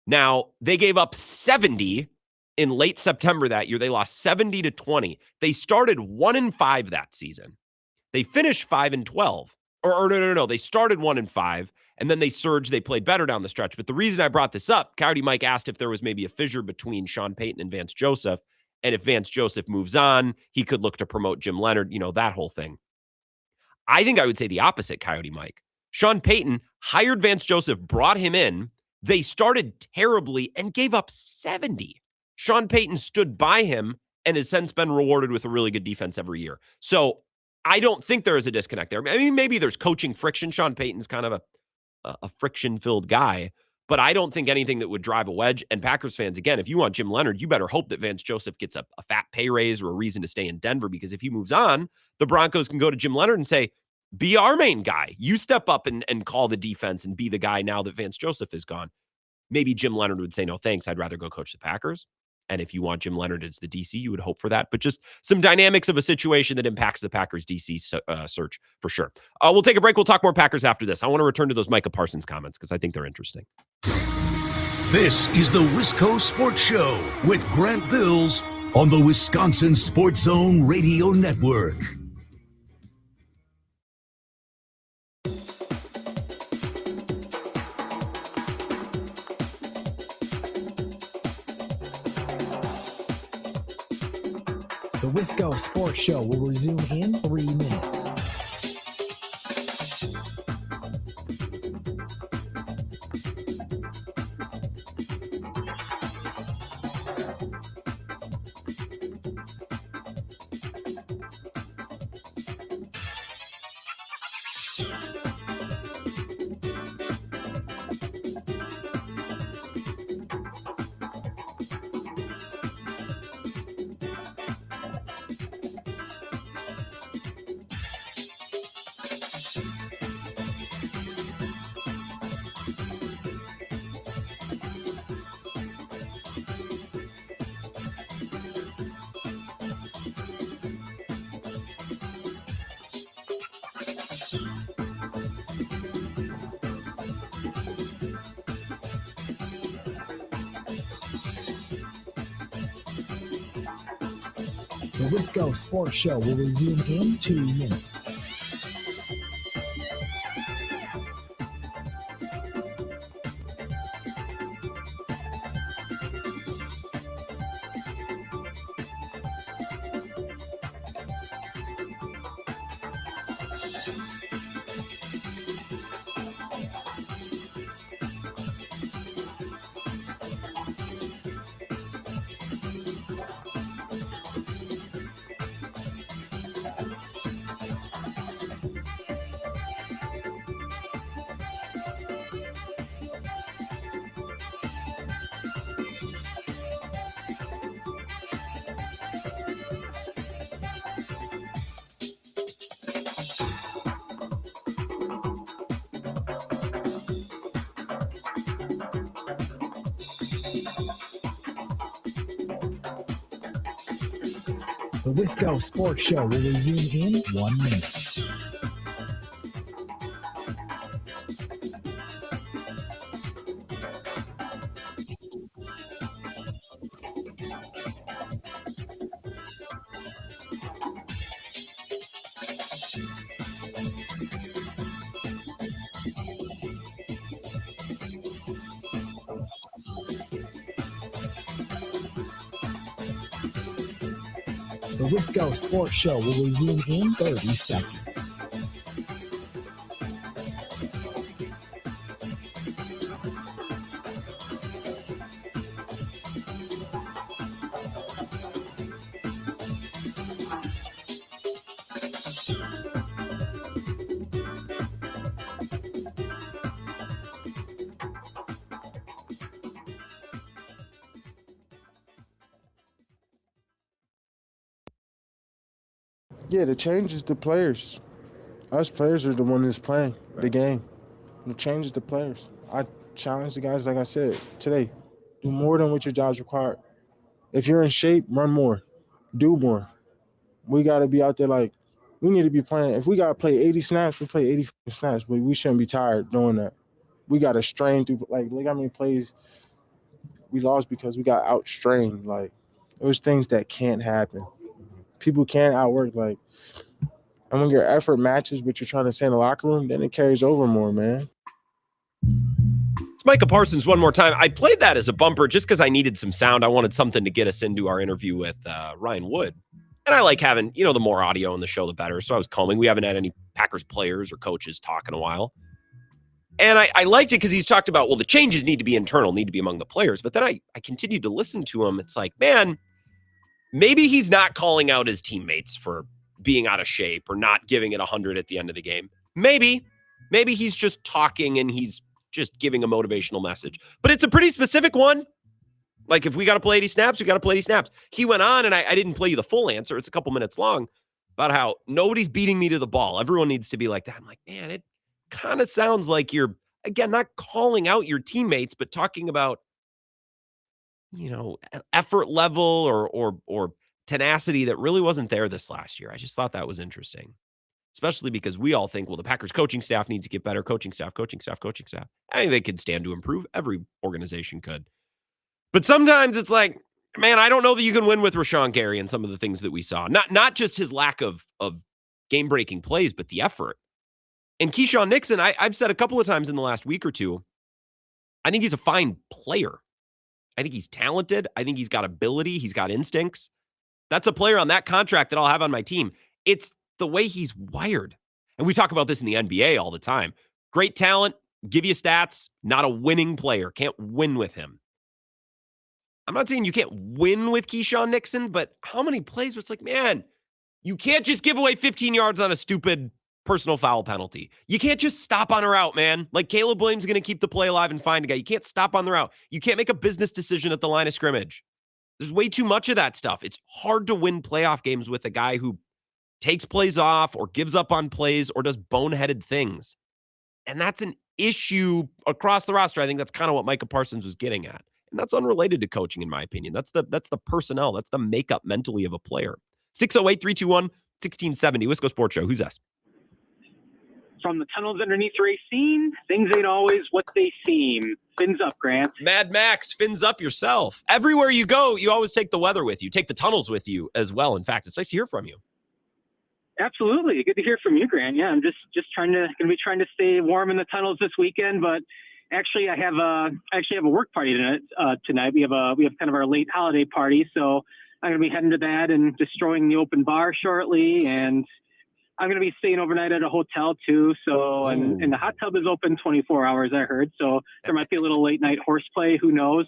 Now, they gave up 70 in late September that year. They lost 70-20. They started 1-5 that season. They finished 5-12. Or no. They started 1-5, and then they surged. They played better down the stretch. But the reason I brought this up, Coyote Mike asked if there was maybe a fissure between Sean Payton and Vance Joseph. And if Vance Joseph moves on, he could look to promote Jim Leonard, that whole thing. I think I would say the opposite, Coyote Mike. Sean Payton hired Vance Joseph, brought him in. They started terribly and gave up 70. Sean Payton stood by him and has since been rewarded with a really good defense every year. So I don't think there is a disconnect there. I mean, maybe there's coaching friction. Sean Payton's kind of a friction-filled guy, but I don't think anything that would drive a wedge. And Packers fans, again, if you want Jim Leonard, you better hope that Vance Joseph gets a fat pay raise or a reason to stay in Denver, because if he moves on, the Broncos can go to Jim Leonard and say, be our main guy. You step up and call the defense and be the guy now that Vance Joseph is gone. Maybe Jim Leonard would say, no, thanks. I'd rather go coach the Packers. And if you want Jim Leonard as the DC, you would hope for that. But just some dynamics of a situation that impacts the Packers DC search for sure. We'll take a break. We'll talk more Packers after this. I want to return to those Micah Parsons comments because I think they're interesting.
This is the Wisco Sports Show with Grant Bills on the Wisconsin Sports Zone Radio Network.
The Wisco Sports Show will resume in 3 minutes. The Wisco Sports Show will resume in 2 minutes. The Wisco Sports Show will resume in 1 minute. The Wisco Sports Show will resume in 30 seconds.
Yeah, the change is the players. Us players are the one that's playing the game. The change is the players. I challenge the guys, like I said, today. Do more than what your job's required. If you're in shape, run more. Do more. We got to be out there like, we need to be playing. If we got to play 80 snaps, we play 80 snaps, but we shouldn't be tired doing that. We got to strain through, like, look how many plays we lost because we got outstrained. Like, those things that can't happen. People can't outwork, like, and when your effort matches what you're trying to say in the locker room, then it carries over more, man.
It's Micah Parsons one more time. I played that as a bumper just because I needed some sound. I wanted something to get us into our interview with Ryan Wood. And I like having, the more audio in the show, the better. So I was combing. We haven't had any Packers players or coaches talk in a while. And I liked it because he's talked about, well, the changes need to be internal, need to be among the players. But then I continued to listen to him. It's like, man, maybe he's not calling out his teammates for being out of shape or not giving it 100 at the end of the game. Maybe he's just talking and he's just giving a motivational message. But it's a pretty specific one. Like, if we got to play 80 snaps, we got to play 80 snaps. He went on, and I didn't play you the full answer. It's a couple minutes long about how nobody's beating me to the ball. Everyone needs to be like that. I'm like, man, it kind of sounds like you're, again, not calling out your teammates, but talking about, effort level or tenacity that really wasn't there this last year. I just thought that was interesting, especially because we all think, well, the Packers coaching staff needs to get better. Coaching staff. I think they could stand to improve. Every organization could. But sometimes it's like, man, I don't know that you can win with Rashawn Gary and some of the things that we saw. Not just his lack of game-breaking plays, but the effort. And Keyshawn Nixon, I've said a couple of times in the last week or two, I think he's a fine player. I think he's talented. I think he's got ability. He's got instincts. That's a player on that contract that I'll have on my team. It's the way he's wired. And we talk about this in the NBA all the time. Great talent, give you stats, not a winning player. Can't win with him. I'm not saying you can't win with Keyshawn Nixon, but how many plays where it's like, man, you can't just give away 15 yards on a stupid personal foul penalty. You can't just stop on a route, man. Like, Caleb Williams is going to keep the play alive and find a guy. You can't stop on the route. You can't make a business decision at the line of scrimmage. There's way too much of that stuff. It's hard to win playoff games with a guy who takes plays off or gives up on plays or does boneheaded things. And that's an issue across the roster. I think that's kind of what Micah Parsons was getting at. And that's unrelated to coaching, in my opinion. That's the personnel. That's the makeup mentally of a player. 608-321-1670. Wisco Sports Show. Who's that?
From the tunnels underneath Racine, things ain't always what they seem. Fins up, Grant.
Mad Max, fins up yourself. Everywhere you go, you always take the weather with you. Take the tunnels with you as well. In fact, it's nice to hear from you.
Absolutely. Good to hear from you, Grant. Yeah, I'm just going to be trying to stay warm in the tunnels this weekend, but actually I have a work party tonight. We have kind of our late holiday party, so I'm going to be heading to that and destroying the open bar shortly, and I'm going to be staying overnight at a hotel too. So, and the hot tub is open 24 hours, I heard. So there might be a little late night horseplay. Who knows?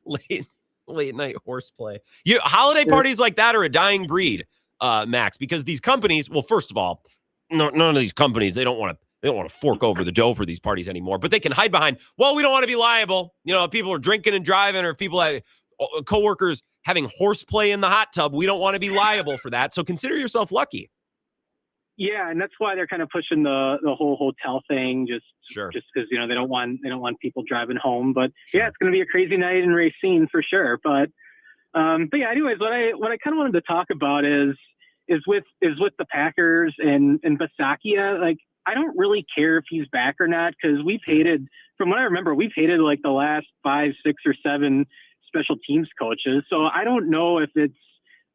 Late night horseplay. Holiday parties like that are a dying breed, Max, because these companies, well, first of all, none of these companies, they don't want to fork over the dough for these parties anymore, but they can hide behind, well, we don't want to be liable. If people are drinking and driving, or if people have coworkers having horseplay in the hot tub, we don't want to be liable for that. So consider yourself lucky.
Yeah, and that's why they're kind of pushing the whole hotel thing, just because they don't want people driving home. But yeah, it's going to be a crazy night in Racine for sure. But yeah, anyways, what I kind of wanted to talk about is with the Packers and Bisaccia. Like, I don't really care if he's back or not, because from what I remember, we've hated like the last 5, 6, or 7 special teams coaches. So I don't know if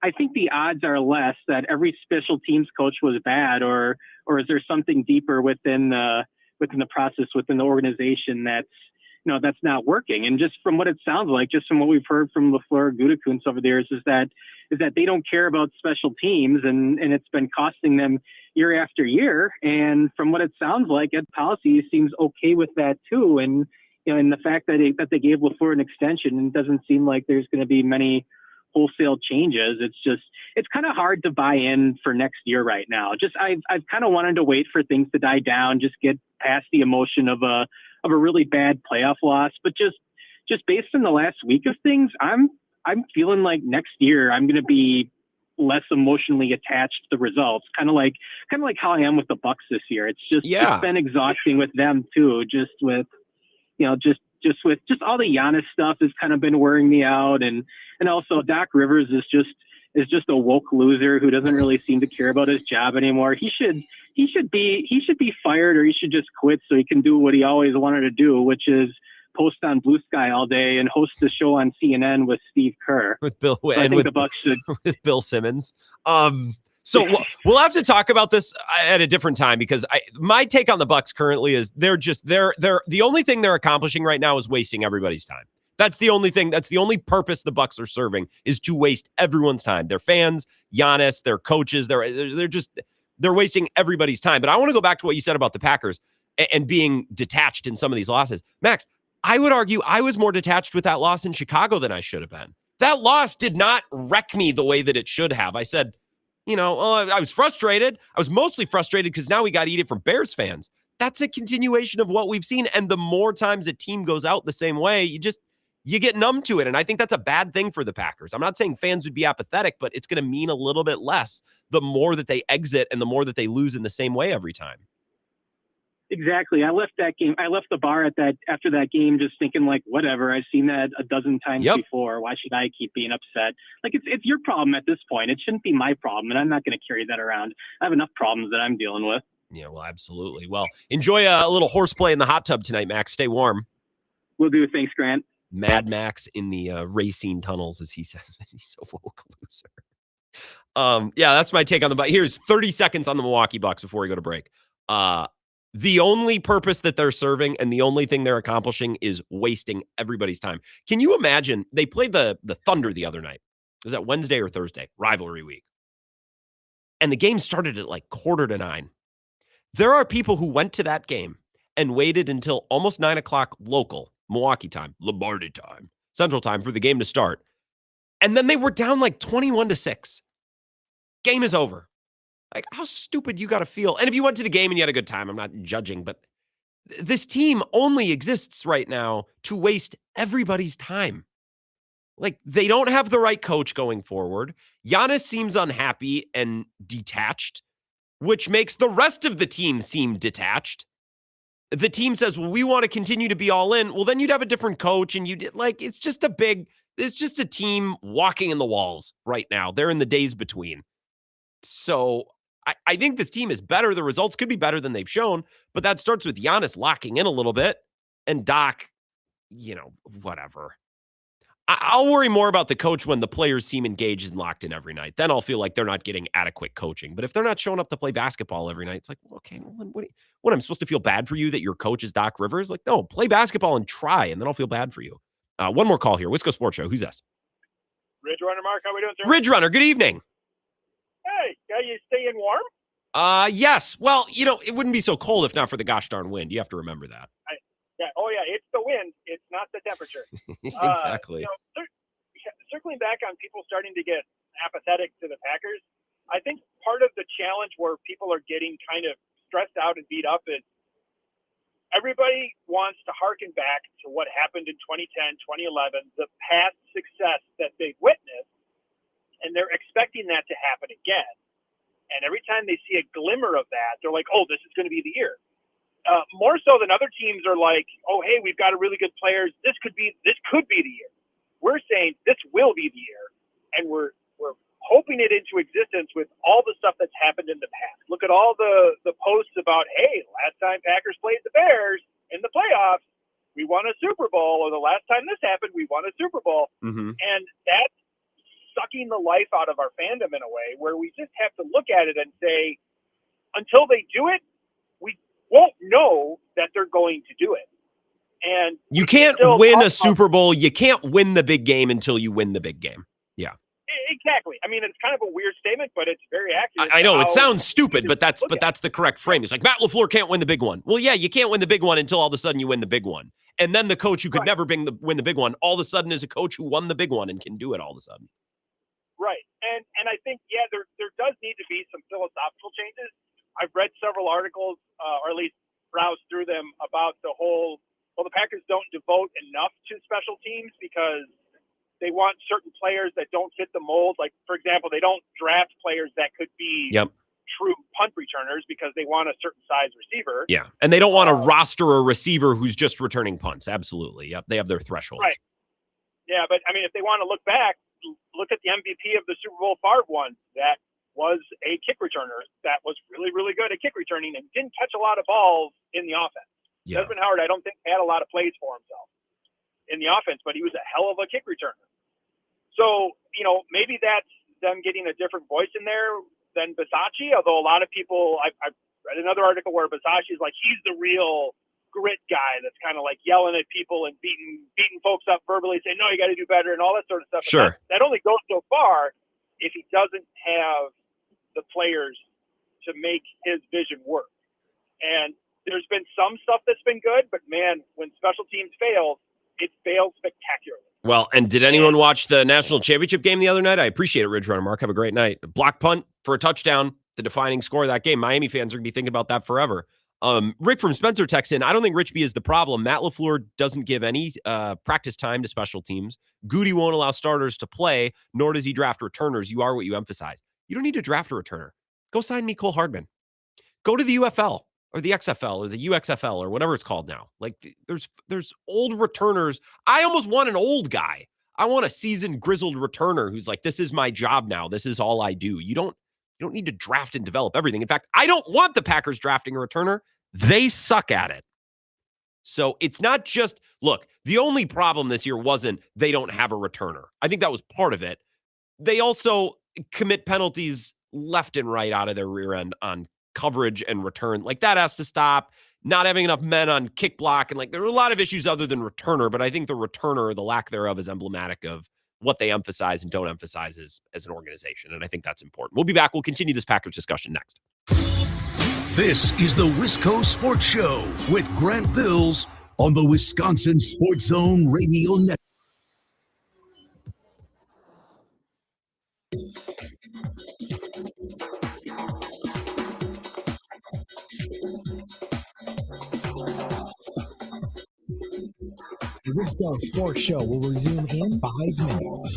I think the odds are less that every special teams coach was bad, or is there something deeper within the process, within the organization that's not working. And just from what it sounds like, just from what we've heard from LaFleur, Gutekunst over the years, is that is that they don't care about special teams, and it's been costing them year after year. And from what it sounds like, Ed Policy seems okay with that too. And and the fact that they gave LaFleur an extension, it doesn't seem like there's going to be many wholesale changes. It's kind of hard to buy in for next year right now. I've kind of wanted to wait for things to die down, just get past the emotion of a really bad playoff loss. But just based on the last week of things, I'm feeling like next year I'm going to be less emotionally attached to the results. Kind of like how I am with the Bucks this year. It's been exhausting with them too. Just with all the Giannis stuff has kind of been wearing me out, and also Doc Rivers is just a woke loser who doesn't really seem to care about his job anymore. He should be fired, or he should just quit so he can do what he always wanted to do, which is post on Blue Sky all day and host the show on CNN with Steve Kerr.
With Bill
so I think the Bucks should
with Bill Simmons. So we'll have to talk about this at a different time, because my take on the Bucks currently is they're the only thing they're accomplishing right now is wasting everybody's time. That's the only thing. That's the only purpose the Bucks are serving, is to waste everyone's time. Their fans, Giannis, their coaches, they're wasting everybody's time. But I want to go back to what you said about the Packers and being detached in some of these losses. Max, I would argue I was more detached with that loss in Chicago than I should have been. That loss did not wreck me the way that it should have. I said, I was frustrated. I was mostly frustrated because now we got to eat it from Bears fans. That's a continuation of what we've seen. And the more times a team goes out the same way, you get numb to it. And I think that's a bad thing for the Packers. I'm not saying fans would be apathetic, but it's going to mean a little bit less the more that they exit and the more that they lose in the same way every time.
Exactly. I left the bar after that game just thinking like, whatever, I've seen that a dozen times before. Why should I keep being upset? Like, it's your problem at this point. It shouldn't be my problem, and I'm not going to carry that around. I have enough problems that I'm dealing with.
Yeah, well, absolutely. Well, enjoy a little horseplay in the hot tub tonight, Max. Stay warm.
Will do. Thanks, Grant.
Mad Max in the racing tunnels, as he says. He's so woke loser. Yeah, that's my take on the. Here's 30 seconds on the Milwaukee Bucks before we go to break. The only purpose that they're serving and the only thing they're accomplishing is wasting everybody's time. Can you imagine? They played the Thunder the other night. Was that Wednesday or Thursday? Rivalry week. And the game started at like 8:45. There are people who went to that game and waited until almost 9 o'clock local, Milwaukee time, Lombardi time, Central time for the game to start. And then they were down like 21-6. Game is over. Like, how stupid you got to feel. And if you went to the game and you had a good time, I'm not judging, but this team only exists right now to waste everybody's time. Like, they don't have the right coach going forward. Giannis seems unhappy and detached, which makes the rest of the team seem detached. The team says, well, we want to continue to be all in. Well, then you'd have a different coach, and it's just a team walking in the walls right now. They're in the days between. So I think this team is better. The results could be better than they've shown, but that starts with Giannis locking in a little bit and Doc, whatever. I'll worry more about the coach when the players seem engaged and locked in every night. Then I'll feel like they're not getting adequate coaching. But if they're not showing up to play basketball every night, it's like, okay, what I'm supposed to feel bad for you that your coach is Doc Rivers? Like, no, play basketball and try, and then I'll feel bad for you. One more call here. Wisco Sports Show. Who's this?
Ridge Runner, Mark. How we doing, sir?
Ridge Runner. Good evening.
Hey, are you staying warm?
Yes. Well, it wouldn't be so cold if not for the gosh darn wind. You have to remember that.
It's the wind. It's not the temperature.
Exactly.
Circling back on people starting to get apathetic to the Packers, I think part of the challenge where people are getting kind of stressed out and beat up is everybody wants to harken back to what happened in 2010, 2011, the past success that they've witnessed, and they're expecting that to happen again. And every time they see a glimmer of that, they're like, oh, this is going to be the year. More so than other teams are like, oh, hey, we've got a really good players. This could be the year. We're saying this will be the year, and we're hoping it into existence with all the stuff that's happened in the past. Look at all the posts about, hey, last time Packers played the Bears in the playoffs, we won a Super Bowl, or the last time this happened, we won a Super Bowl.
Mm-hmm.
And that's sucking the life out of our fandom in a way where we just have to look at it and say, until they do it, we won't know that they're going to do it. And
you can't win a Super Bowl. You can't win the big game until you win the big game. Yeah.
Exactly. I mean, it's kind of a weird statement, but it's very accurate.
I know it sounds stupid, but that's the correct frame. It's like Matt LaFleur can't win the big one. Well, yeah, you can't win the big one until all of a sudden you win the big one, and then the coach who could never win the big one all of a sudden is a coach who won the big one and can do it all of a sudden.
Right, and I think there does need to be some philosophical changes. I've read several articles, or at least browsed through them about the whole. Well, the Packers don't devote enough to special teams because they want certain players that don't fit the mold. Like, for example, they don't draft players that could be true punt returners because they want a certain size receiver.
Yeah, and they don't want to roster a receiver who's just returning punts. Absolutely. Yep, they have their thresholds.
Right. Yeah, but, I mean, if they want to look back, look at the MVP of the Super Bowl Favre one. That was a kick returner that was really, really good at kick returning and didn't catch a lot of balls in the offense.
Yeah.
Desmond Howard, I don't think, had a lot of plays for himself in the offense, but he was a hell of a kick returner. So, maybe that's them getting a different voice in there than Bisaccia, although a lot of people, I've read another article where Bisaccia is like, he's the real grit guy that's kind of like yelling at people and beating folks up verbally, saying, no, you got to do better and all that sort of stuff.
Sure.
That only goes so far if he doesn't have the players to make his vision work. And there's been some stuff that's been good, but man, when special teams fails, it fails spectacularly.
Well, and did anyone watch the national championship game the other night? I appreciate it, Ridge Runner Mark. Have a great night. Block punt for a touchdown, the defining score of that game. Miami fans are going to be thinking about that forever. Rick from Spencer texts in, I don't think Richby is the problem. Matt LaFleur doesn't give any practice time to special teams. Goody won't allow starters to play, nor does he draft returners. You are what you emphasize. You don't need to draft a returner. Go sign Mecole Hardman. Go to the UFL. Or the XFL or the UXFL or whatever it's called now. Like there's old returners. I almost want an old guy. I want a seasoned, grizzled returner who's like, this is my job now. This is all I do. You don't need to draft and develop everything. In fact, I don't want the Packers drafting a returner. They suck at it. So it's not just, look, the only problem this year wasn't they don't have a returner. I think that was part of it. They also commit penalties left and right out of their rear end on coverage and return. Like that has to stop. Not having enough men on kick block. And like there are a lot of issues other than returner, but I think the returner, the lack thereof, is emblematic of what they emphasize and don't emphasize as an organization. And I think that's important. We'll be back. We'll continue this Packers discussion next.
This is the Wisco Sports Show with Grant Bills on the Wisconsin Sports Zone Radio Network.
The Wisco Sports Show will resume in 5 minutes.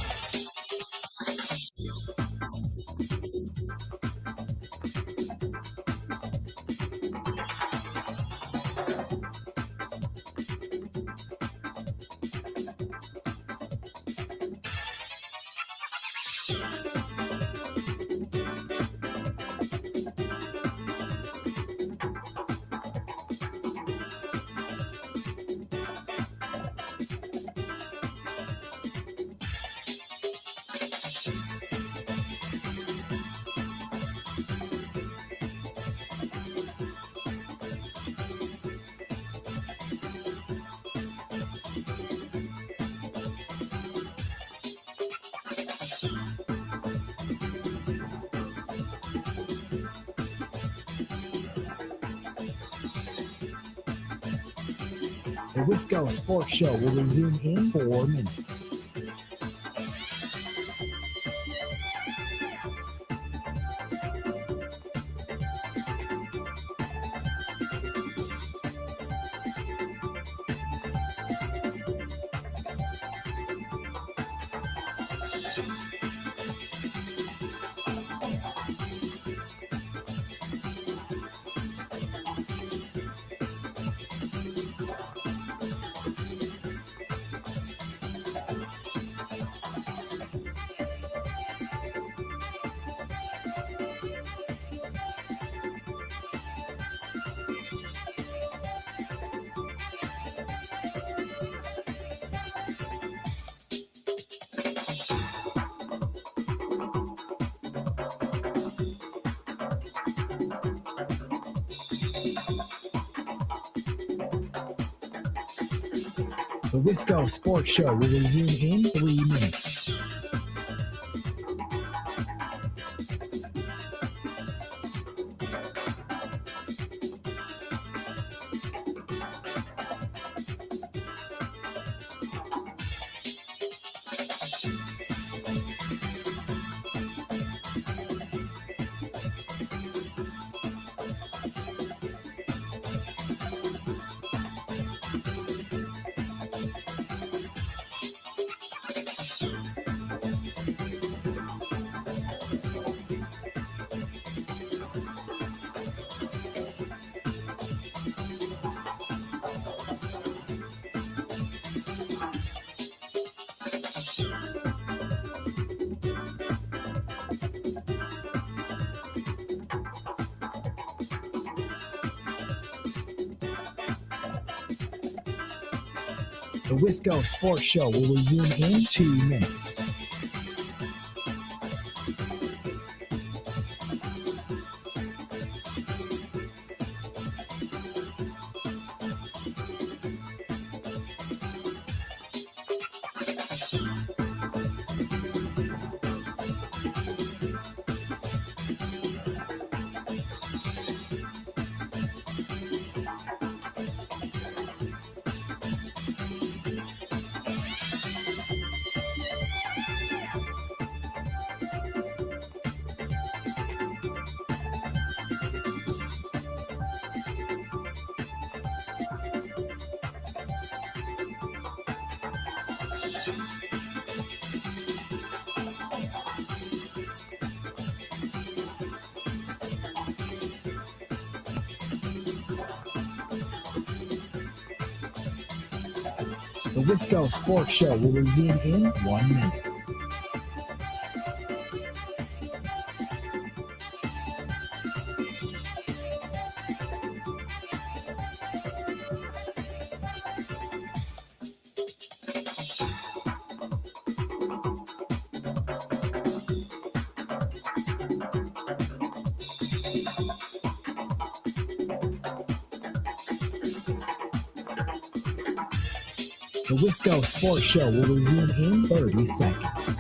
The Wisco Sports Show will resume in 4 minutes. The Wisco Sports Show will resume in 3 minutes. The Wisco Sports Show will resume in 2 minutes. The Wisco Sports Show will resume in 1 minute. The Wisco Sports Show will resume in 30 seconds.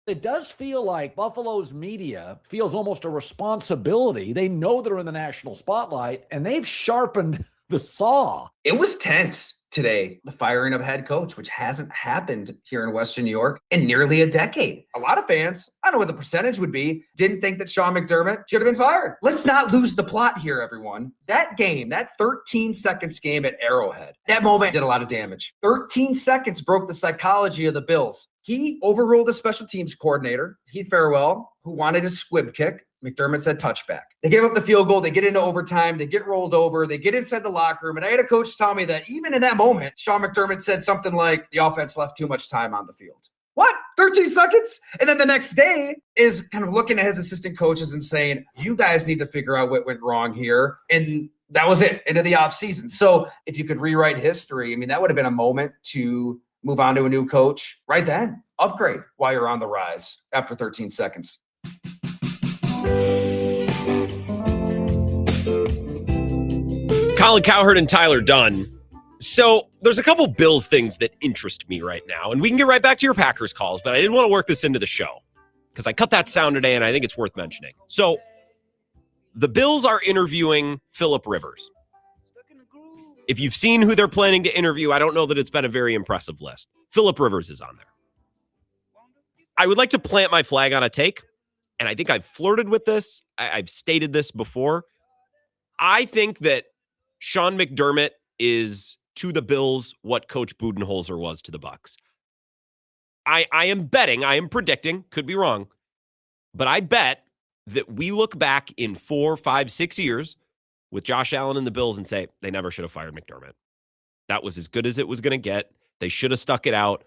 It does feel like Buffalo's media feels almost a responsibility. They know they're in the national spotlight, and they've sharpened the saw.
It was tense today, the firing of a head coach, which hasn't happened here in Western New York in nearly a decade. A lot of fans, I don't know what the percentage would be, didn't think that Sean McDermott should have been fired. Let's not lose the plot here, everyone. That game, that 13 seconds game at Arrowhead, that moment did a lot of damage. 13 seconds broke the psychology of the Bills. He overruled the special teams coordinator, Heath Farwell, who wanted a squib kick. McDermott said touchback. They gave up the field goal. They get into overtime. They get rolled over. They get inside the locker room. And I had a coach tell me that even in that moment, Sean McDermott said something like, the offense left too much time on the field. What? 13 seconds? And then the next day is kind of looking at his assistant coaches and saying, you guys need to figure out what went wrong here. And that was it, into the offseason. So if you could rewrite history, I mean, that would have been a moment to move on to a new coach right then. Upgrade while you're on the rise after 13 seconds.
Colin Cowherd and Tyler Dunn. So there's a couple Bills things that interest me right now, and we can get right back to your Packers calls, but I didn't want to work this into the show because I cut that sound today, and I think it's worth mentioning. So the Bills are interviewing Phillip Rivers. If you've seen who they're planning to interview, I don't know that it's been a very impressive list. Phillip Rivers is on there. I would like to plant my flag on a take, and I think I've flirted with this. I've stated this before. I think that Sean McDermott is to the Bills what Coach Budenholzer was to the Bucs. I am betting, I am predicting, could be wrong, but I bet that we look back in 4, 5, 6 years with Josh Allen and the Bills and say they never should have fired McDermott. That was as good as it was going to get. They should have stuck it out.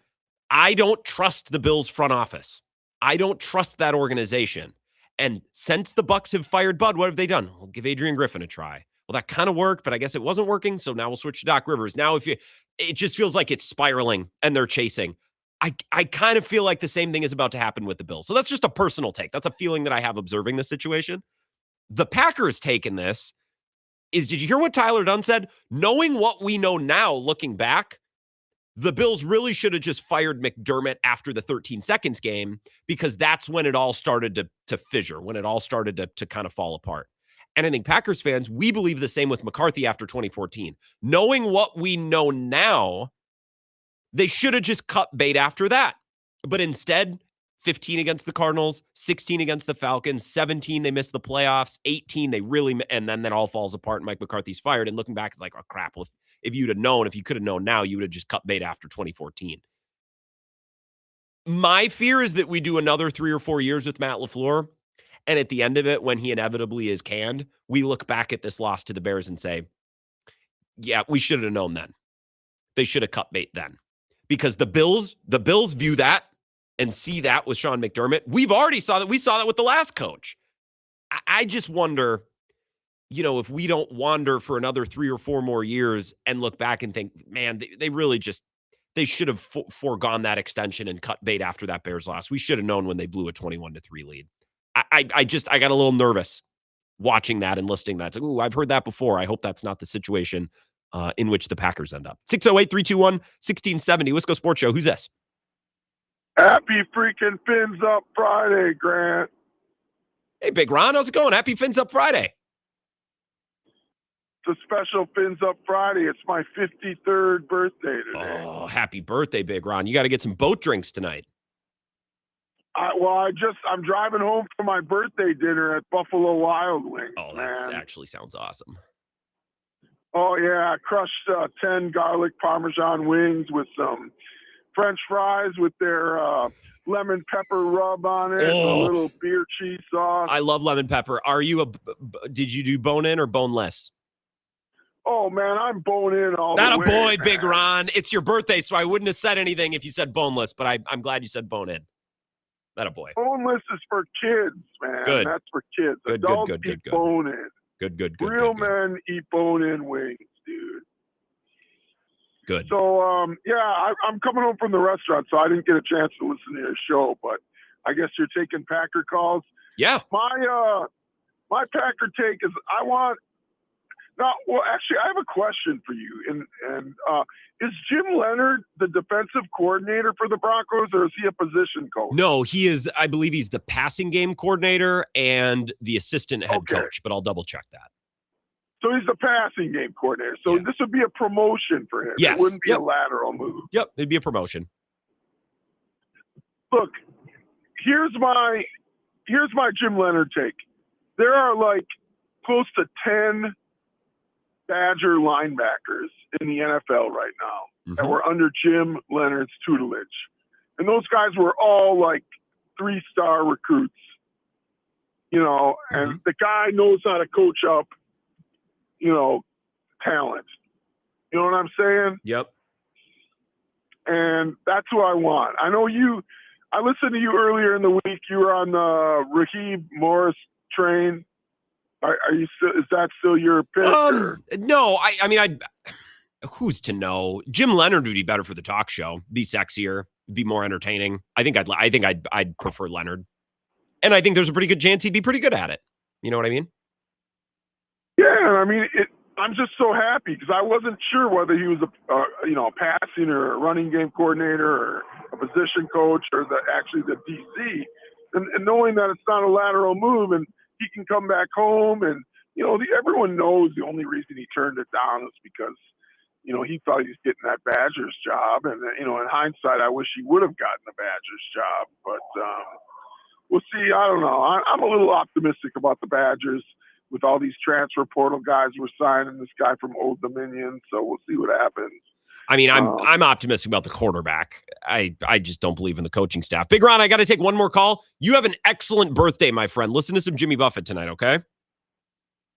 I don't trust the Bills front office. I don't trust that organization. And since the Bucs have fired Bud, what have they done? We'll give Adrian Griffin a try. Well, that kind of worked, but I guess it wasn't working. So now we'll switch to Doc Rivers. Now, it just feels like it's spiraling and they're chasing. I kind of feel like the same thing is about to happen with the Bills. So that's just a personal take. That's a feeling that I have observing this situation. The Packers' take in this is, did you hear what Tyler Dunn said? Knowing what we know now, looking back, the Bills really should have just fired McDermott after the 13 seconds game because that's when it all started to fissure, when it all started to kind of fall apart. And I think Packers fans, we believe the same with McCarthy after 2014. Knowing what we know now, they should have just cut bait after that. But instead, 15 against the Cardinals, 16 against the Falcons, 17, they missed the playoffs, 18, they really, and then that all falls apart and Mike McCarthy's fired. And looking back, it's like, oh, crap. Well, if you could have known now, you would have just cut bait after 2014. My fear is that we do another 3 or 4 years with Matt LaFleur, and at the end of it, when he inevitably is canned, we look back at this loss to the Bears and say, yeah, we should have known then. They should have cut bait then. Because the Bills view that and see that with Sean McDermott. We've already saw that. We saw that with the last coach. I just wonder, if we don't wander for another 3 or 4 more years and look back and think, man, they really just, they should have foregone that extension and cut bait after that Bears loss. We should have known when they blew a 21-3 lead. I got a little nervous watching that and listening to that. It's like, ooh, I've heard that before. I hope that's not the situation in which the Packers end up. 608-321-1670. Wisco Sports Show. Who's this?
Happy freaking Fins Up Friday, Grant.
Hey, Big Ron. How's it going? Happy Fins Up Friday.
It's a special Fins Up Friday. It's my 53rd birthday today.
Oh, happy birthday, Big Ron. You got to get some boat drinks tonight.
I'm driving home from my birthday dinner at Buffalo Wild Wings.
Oh, that actually sounds awesome.
Oh, yeah. I crushed 10 garlic Parmesan wings with some French fries with their lemon pepper rub on it, and a little beer cheese sauce.
I love lemon pepper. Are you did you do bone-in or boneless?
Oh, man, I'm bone-in all
Not
the way.
a boy, man. Big Ron. It's your birthday, so I wouldn't have said anything if you said boneless, but I'm glad you said bone-in. That a boy.
Boneless is for kids, man.
Good.
That's for kids.
Good,
Adults
good.
eat bone-in.
Good.
Real men eat bone-in wings, dude.
Good.
So, I'm coming home from the restaurant, so I didn't get a chance to listen to your show, but I guess you're taking Packer calls.
Yeah.
My Packer take is actually, I have a question for you. And is Jim Leonard the defensive coordinator for the Broncos, or is he a position coach?
No, he is. I believe he's the passing game coordinator and the assistant head coach, but I'll double check that.
So he's the passing game coordinator. So this would be a promotion for him.
Yes.
It wouldn't be a lateral move.
Yep, it'd be a promotion.
Look, here's my Jim Leonard take. There are like close to 10 Badger linebackers in the NFL right now that were under Jim Leonard's tutelage. And those guys were all like 3-star recruits, and the guy knows how to coach up, talent. You know what I'm saying?
Yep.
And that's who I want. I know I listened to you earlier in the week. You were on the Raheem Morris train. Are you still? Is that still your pick?
No, I mean, who's to know? Jim Leonard would be better for the talk show. Be sexier, be more entertaining. I think I'd prefer Leonard, and I think there's a pretty good chance he'd be pretty good at it. You know what I mean?
Yeah, I mean, I'm just so happy because I wasn't sure whether he was a passing or a running game coordinator or a position coach or actually the DC, and knowing that it's not a lateral move and he can come back home, and everyone knows the only reason he turned it down is because he thought he was getting that Badgers job, and in hindsight, I wish he would have gotten the Badgers job, but we'll see. I don't know. I'm a little optimistic about the Badgers with all these transfer portal guys we're signing. This guy from Old Dominion, so we'll see what happens.
I mean, I'm optimistic about the quarterback. I just don't believe in the coaching staff. Big Ron, I got to take one more call. You have an excellent birthday, my friend. Listen to some Jimmy Buffett tonight, okay?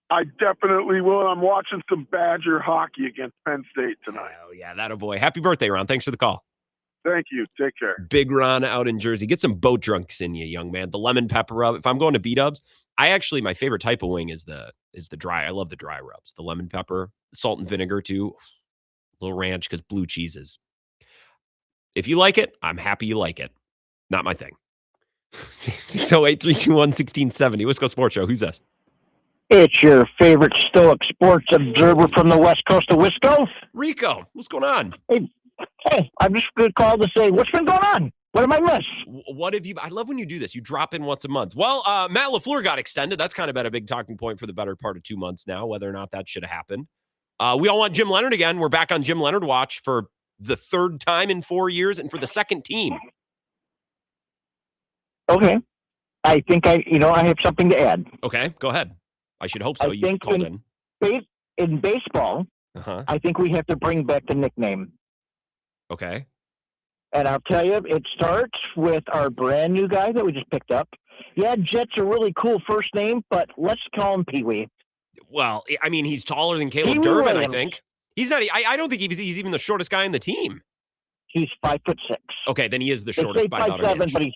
I definitely will. I'm watching some Badger hockey against Penn State tonight.
Oh, yeah, that a boy. Happy birthday, Ron. Thanks for the call.
Thank you. Take care.
Big Ron out in Jersey. Get some boat drunks in you, young man. The lemon pepper rub. If I'm going to B-dubs, my favorite type of wing is the dry. I love the dry rubs. The lemon pepper, salt and vinegar too. Little ranch, because blue cheeses. If you like it, I'm happy you like it. Not my thing. 608-321-1670. Wisco Sports Show. Who's this?
It's your favorite stoic sports observer from the west coast of Wisco.
Rico, what's going on?
Hey, I'm just going to call to say, what's been going on? What am I miss?
What have you? I love when you do this. You drop in once a month. Well, Matt LaFleur got extended. That's kind of been a big talking point for the better part of 2 months now, whether or not that should have happened. We all want Jim Leonard again. We're back on Jim Leonard watch for the 3rd time in 4 years and for the 2nd team.
Okay. I think I have something to add.
Okay, go ahead. I should hope so.
I think in baseball, I think we have to bring back the nickname.
Okay.
And I'll tell you, it starts with our brand new guy that we just picked up. Yeah, Jet's a really cool first name, but let's call him Pee-wee.
Well, I mean, he's taller than Caleb
Pee-wee
Durbin,
Williams.
I think. He's not. I don't think he's even the shortest guy on the team.
He's 5'6".
Okay, then he is the
They
shortest
say
by about an
5'7",
inch.
but he's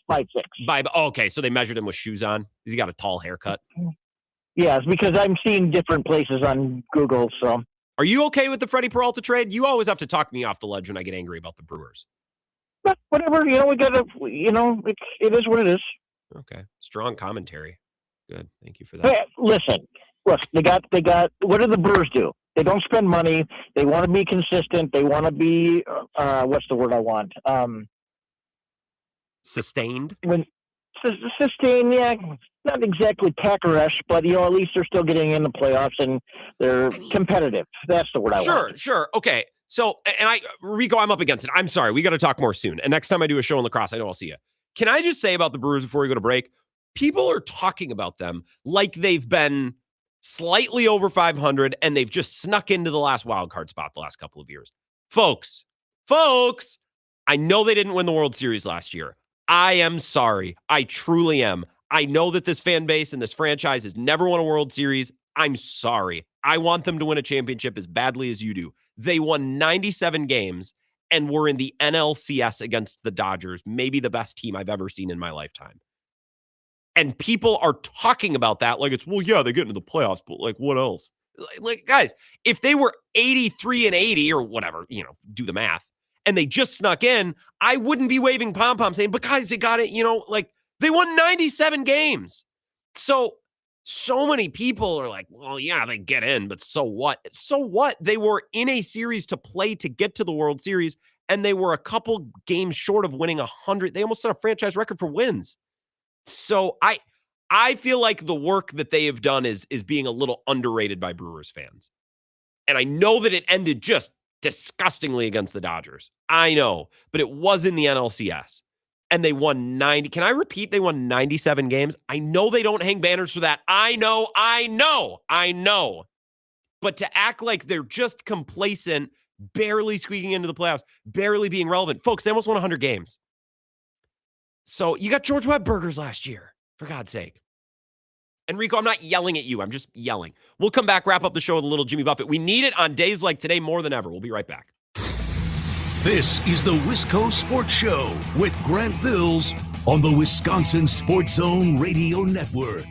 5'6".
Okay, so they measured him with shoes on. Has he got a tall haircut?
Yes, because I'm seeing different places on Google. So,
are you okay with the Freddie Peralta trade? You always have to talk me off the ledge when I get angry about the Brewers.
but whatever, we gotta, it is what it is.
Okay, strong commentary. Good, thank you for that.
Hey, listen, look, they got. What do the Brewers do? They don't spend money. They want to be consistent. They want to be, what's the word I want?
Sustained?
Sustained, yeah. Not exactly Packer-esque, but, at least they're still getting in the playoffs and they're competitive. That's the word I want.
Sure. Okay. So, and Rico, I'm up against it. I'm sorry. We got to talk more soon. And next time I do a show in lacrosse, I know I'll see you. Can I just say about the Brewers before we go to break? People are talking about them like they've been slightly over 500 and they've just snuck into the last wild card spot the last couple of years. Folks, I know they didn't win the World Series last year. I am sorry. I truly am. I know that this fan base and this franchise has never won a World Series. I'm sorry. I want them to win a championship as badly as you do. They won 97 games and were in the NLCS against the Dodgers, maybe the best team I've ever seen in my lifetime. And people are talking about that like it's, well, yeah, they get into the playoffs, but like, what else? Like, guys, if they were 83-80 or whatever, do the math, and they just snuck in, I wouldn't be waving pom-pom saying, but guys, they got it, they won 97 games. So many people are like, well, yeah, they get in, but so what? So what? They were in a series to play to get to the World Series, and they were a couple games short of winning 100. They almost set a franchise record for wins. So I feel like the work that they have done is being a little underrated by Brewers fans. And I know that it ended just disgustingly against the Dodgers. I know, but it was in the NLCS. And they won 90. Can I repeat? They won 97 games. I know they don't hang banners for that. I know. But to act like they're just complacent, barely squeaking into the playoffs, barely being relevant. Folks, they almost won 100 games. So you got George Webb burgers last year, for God's sake. Enrico, I'm not yelling at you. I'm just yelling. We'll come back, wrap up the show with a little Jimmy Buffett. We need it on days like today more than ever. We'll be right back.
This is the Wisco Sports Show with Grant Bills on the Wisconsin Sports Zone Radio Network.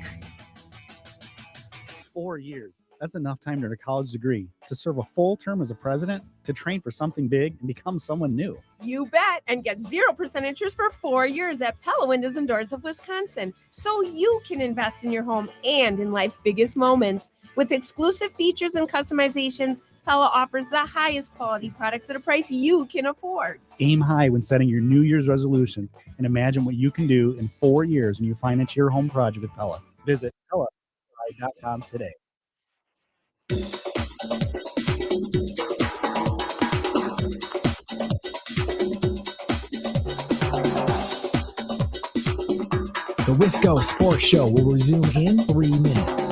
4 years. That's enough time to earn a college degree, to serve a full term as a president, to train for something big and become someone new.
You bet, and get 0% interest for 4 years at Pella Windows and Doors of Wisconsin, so you can invest in your home and in life's biggest moments. With exclusive features and customizations, Pella offers the highest quality products at a price you can afford.
Aim high when setting your New Year's resolution and imagine what you can do in 4 years when you finance your home project with Pella. Visit Pella.com today.
The Wisco Sports Show will resume in 3 minutes.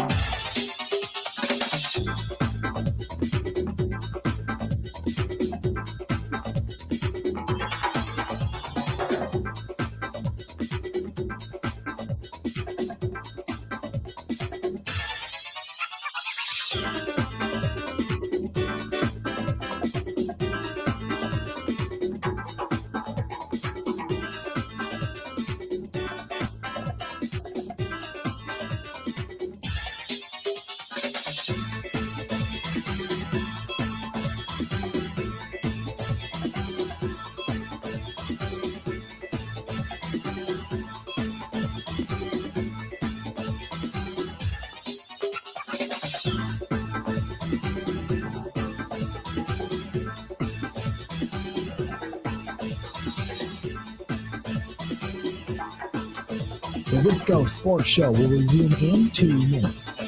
The Wisco Sports Show will resume in 2 minutes.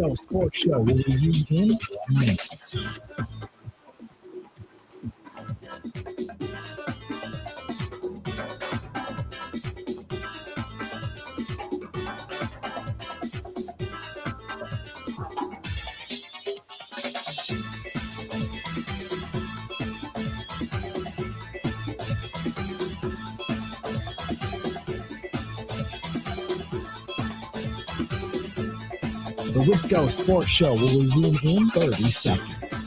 Wisco Sports Show will resume in 1 minute. The Wisco Sports Show will resume in 30 seconds.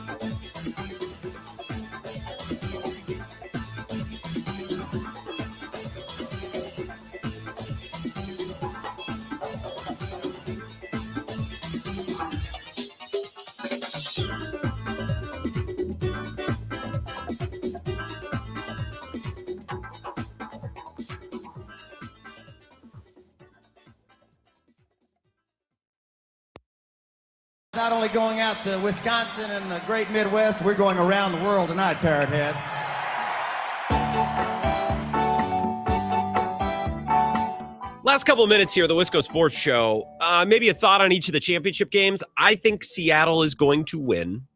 Not only going out to Wisconsin and the great Midwest, we're going around the world tonight, Parrot Head.
Last couple of minutes here, the Wisco Sports Show. Maybe a thought on each of the championship games. I think Seattle is going to win.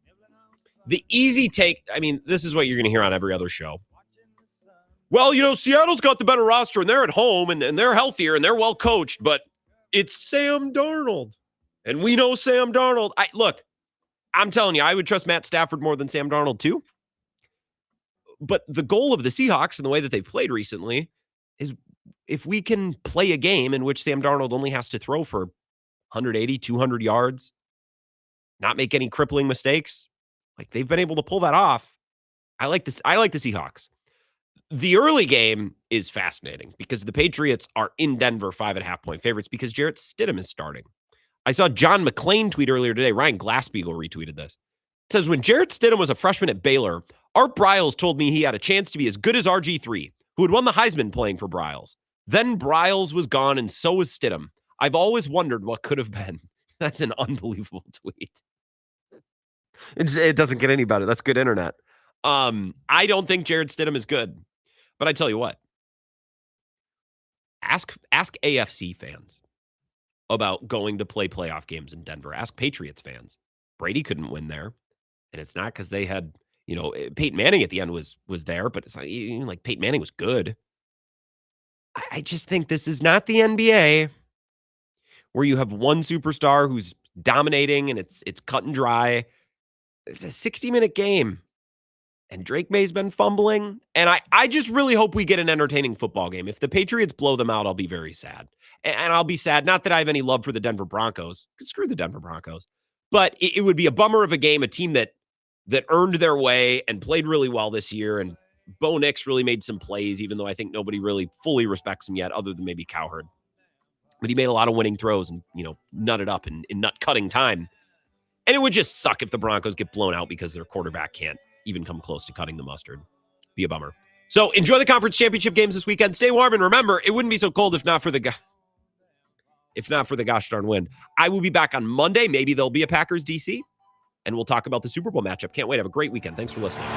The easy take, I mean, this is what you're going to hear on every other show. Well, you know, Seattle's got the better roster, and they're at home, and they're healthier, and they're well coached, but it's Sam Darnold. And we know Sam Darnold. Look, I'm telling you, I would trust Matt Stafford more than Sam Darnold too. But the goal of the Seahawks and the way that they've played recently is if we can play a game in which Sam Darnold only has to throw for 180, 200 yards, not make any crippling mistakes, like they've been able to pull that off. I like this. I like the Seahawks. The early game is fascinating because the Patriots are in Denver 5.5-point favorites because Jarrett Stidham is starting. I saw John McClain tweet earlier today. Ryan Glasspiegel retweeted this. It says, when Jarrett Stidham was a freshman at Baylor, Art Briles told me he had a chance to be as good as RG3, who had won the Heisman playing for Briles. Then Briles was gone, and so was Stidham. I've always wondered what could have been. That's an unbelievable tweet. It doesn't get any better. That's good internet. I don't think Jarrett Stidham is good. But I tell you what. Ask AFC fans about going to play playoff games in Denver. Ask Patriots fans. Brady couldn't win there. And it's not because they had, you know, Peyton Manning at the end was there, but it's like Peyton Manning was good. I just think this is not the NBA where you have one superstar who's dominating and it's cut and dry. It's a 60-minute game. And Drake May's been fumbling. And I just really hope we get an entertaining football game. If the Patriots blow them out, I'll be very sad. And I'll be sad, not that I have any love for the Denver Broncos. Screw the Denver Broncos. But it would be a bummer of a game, a team that earned their way and played really well this year. And Bo Nix really made some plays, even though I think nobody really fully respects him yet, other than maybe Cowherd. But he made a lot of winning throws and, you know, nutted up in nut-cutting time. And it would just suck if the Broncos get blown out because their quarterback can't even come close to cutting the mustard. Be a bummer. So enjoy the conference championship games this weekend. Stay warm, and remember, it wouldn't be so cold if not for the gosh darn wind. I will be back on Monday. Maybe there'll be a Packers DC, and we'll talk about the Super Bowl matchup. Can't wait. Have a great weekend. Thanks for listening.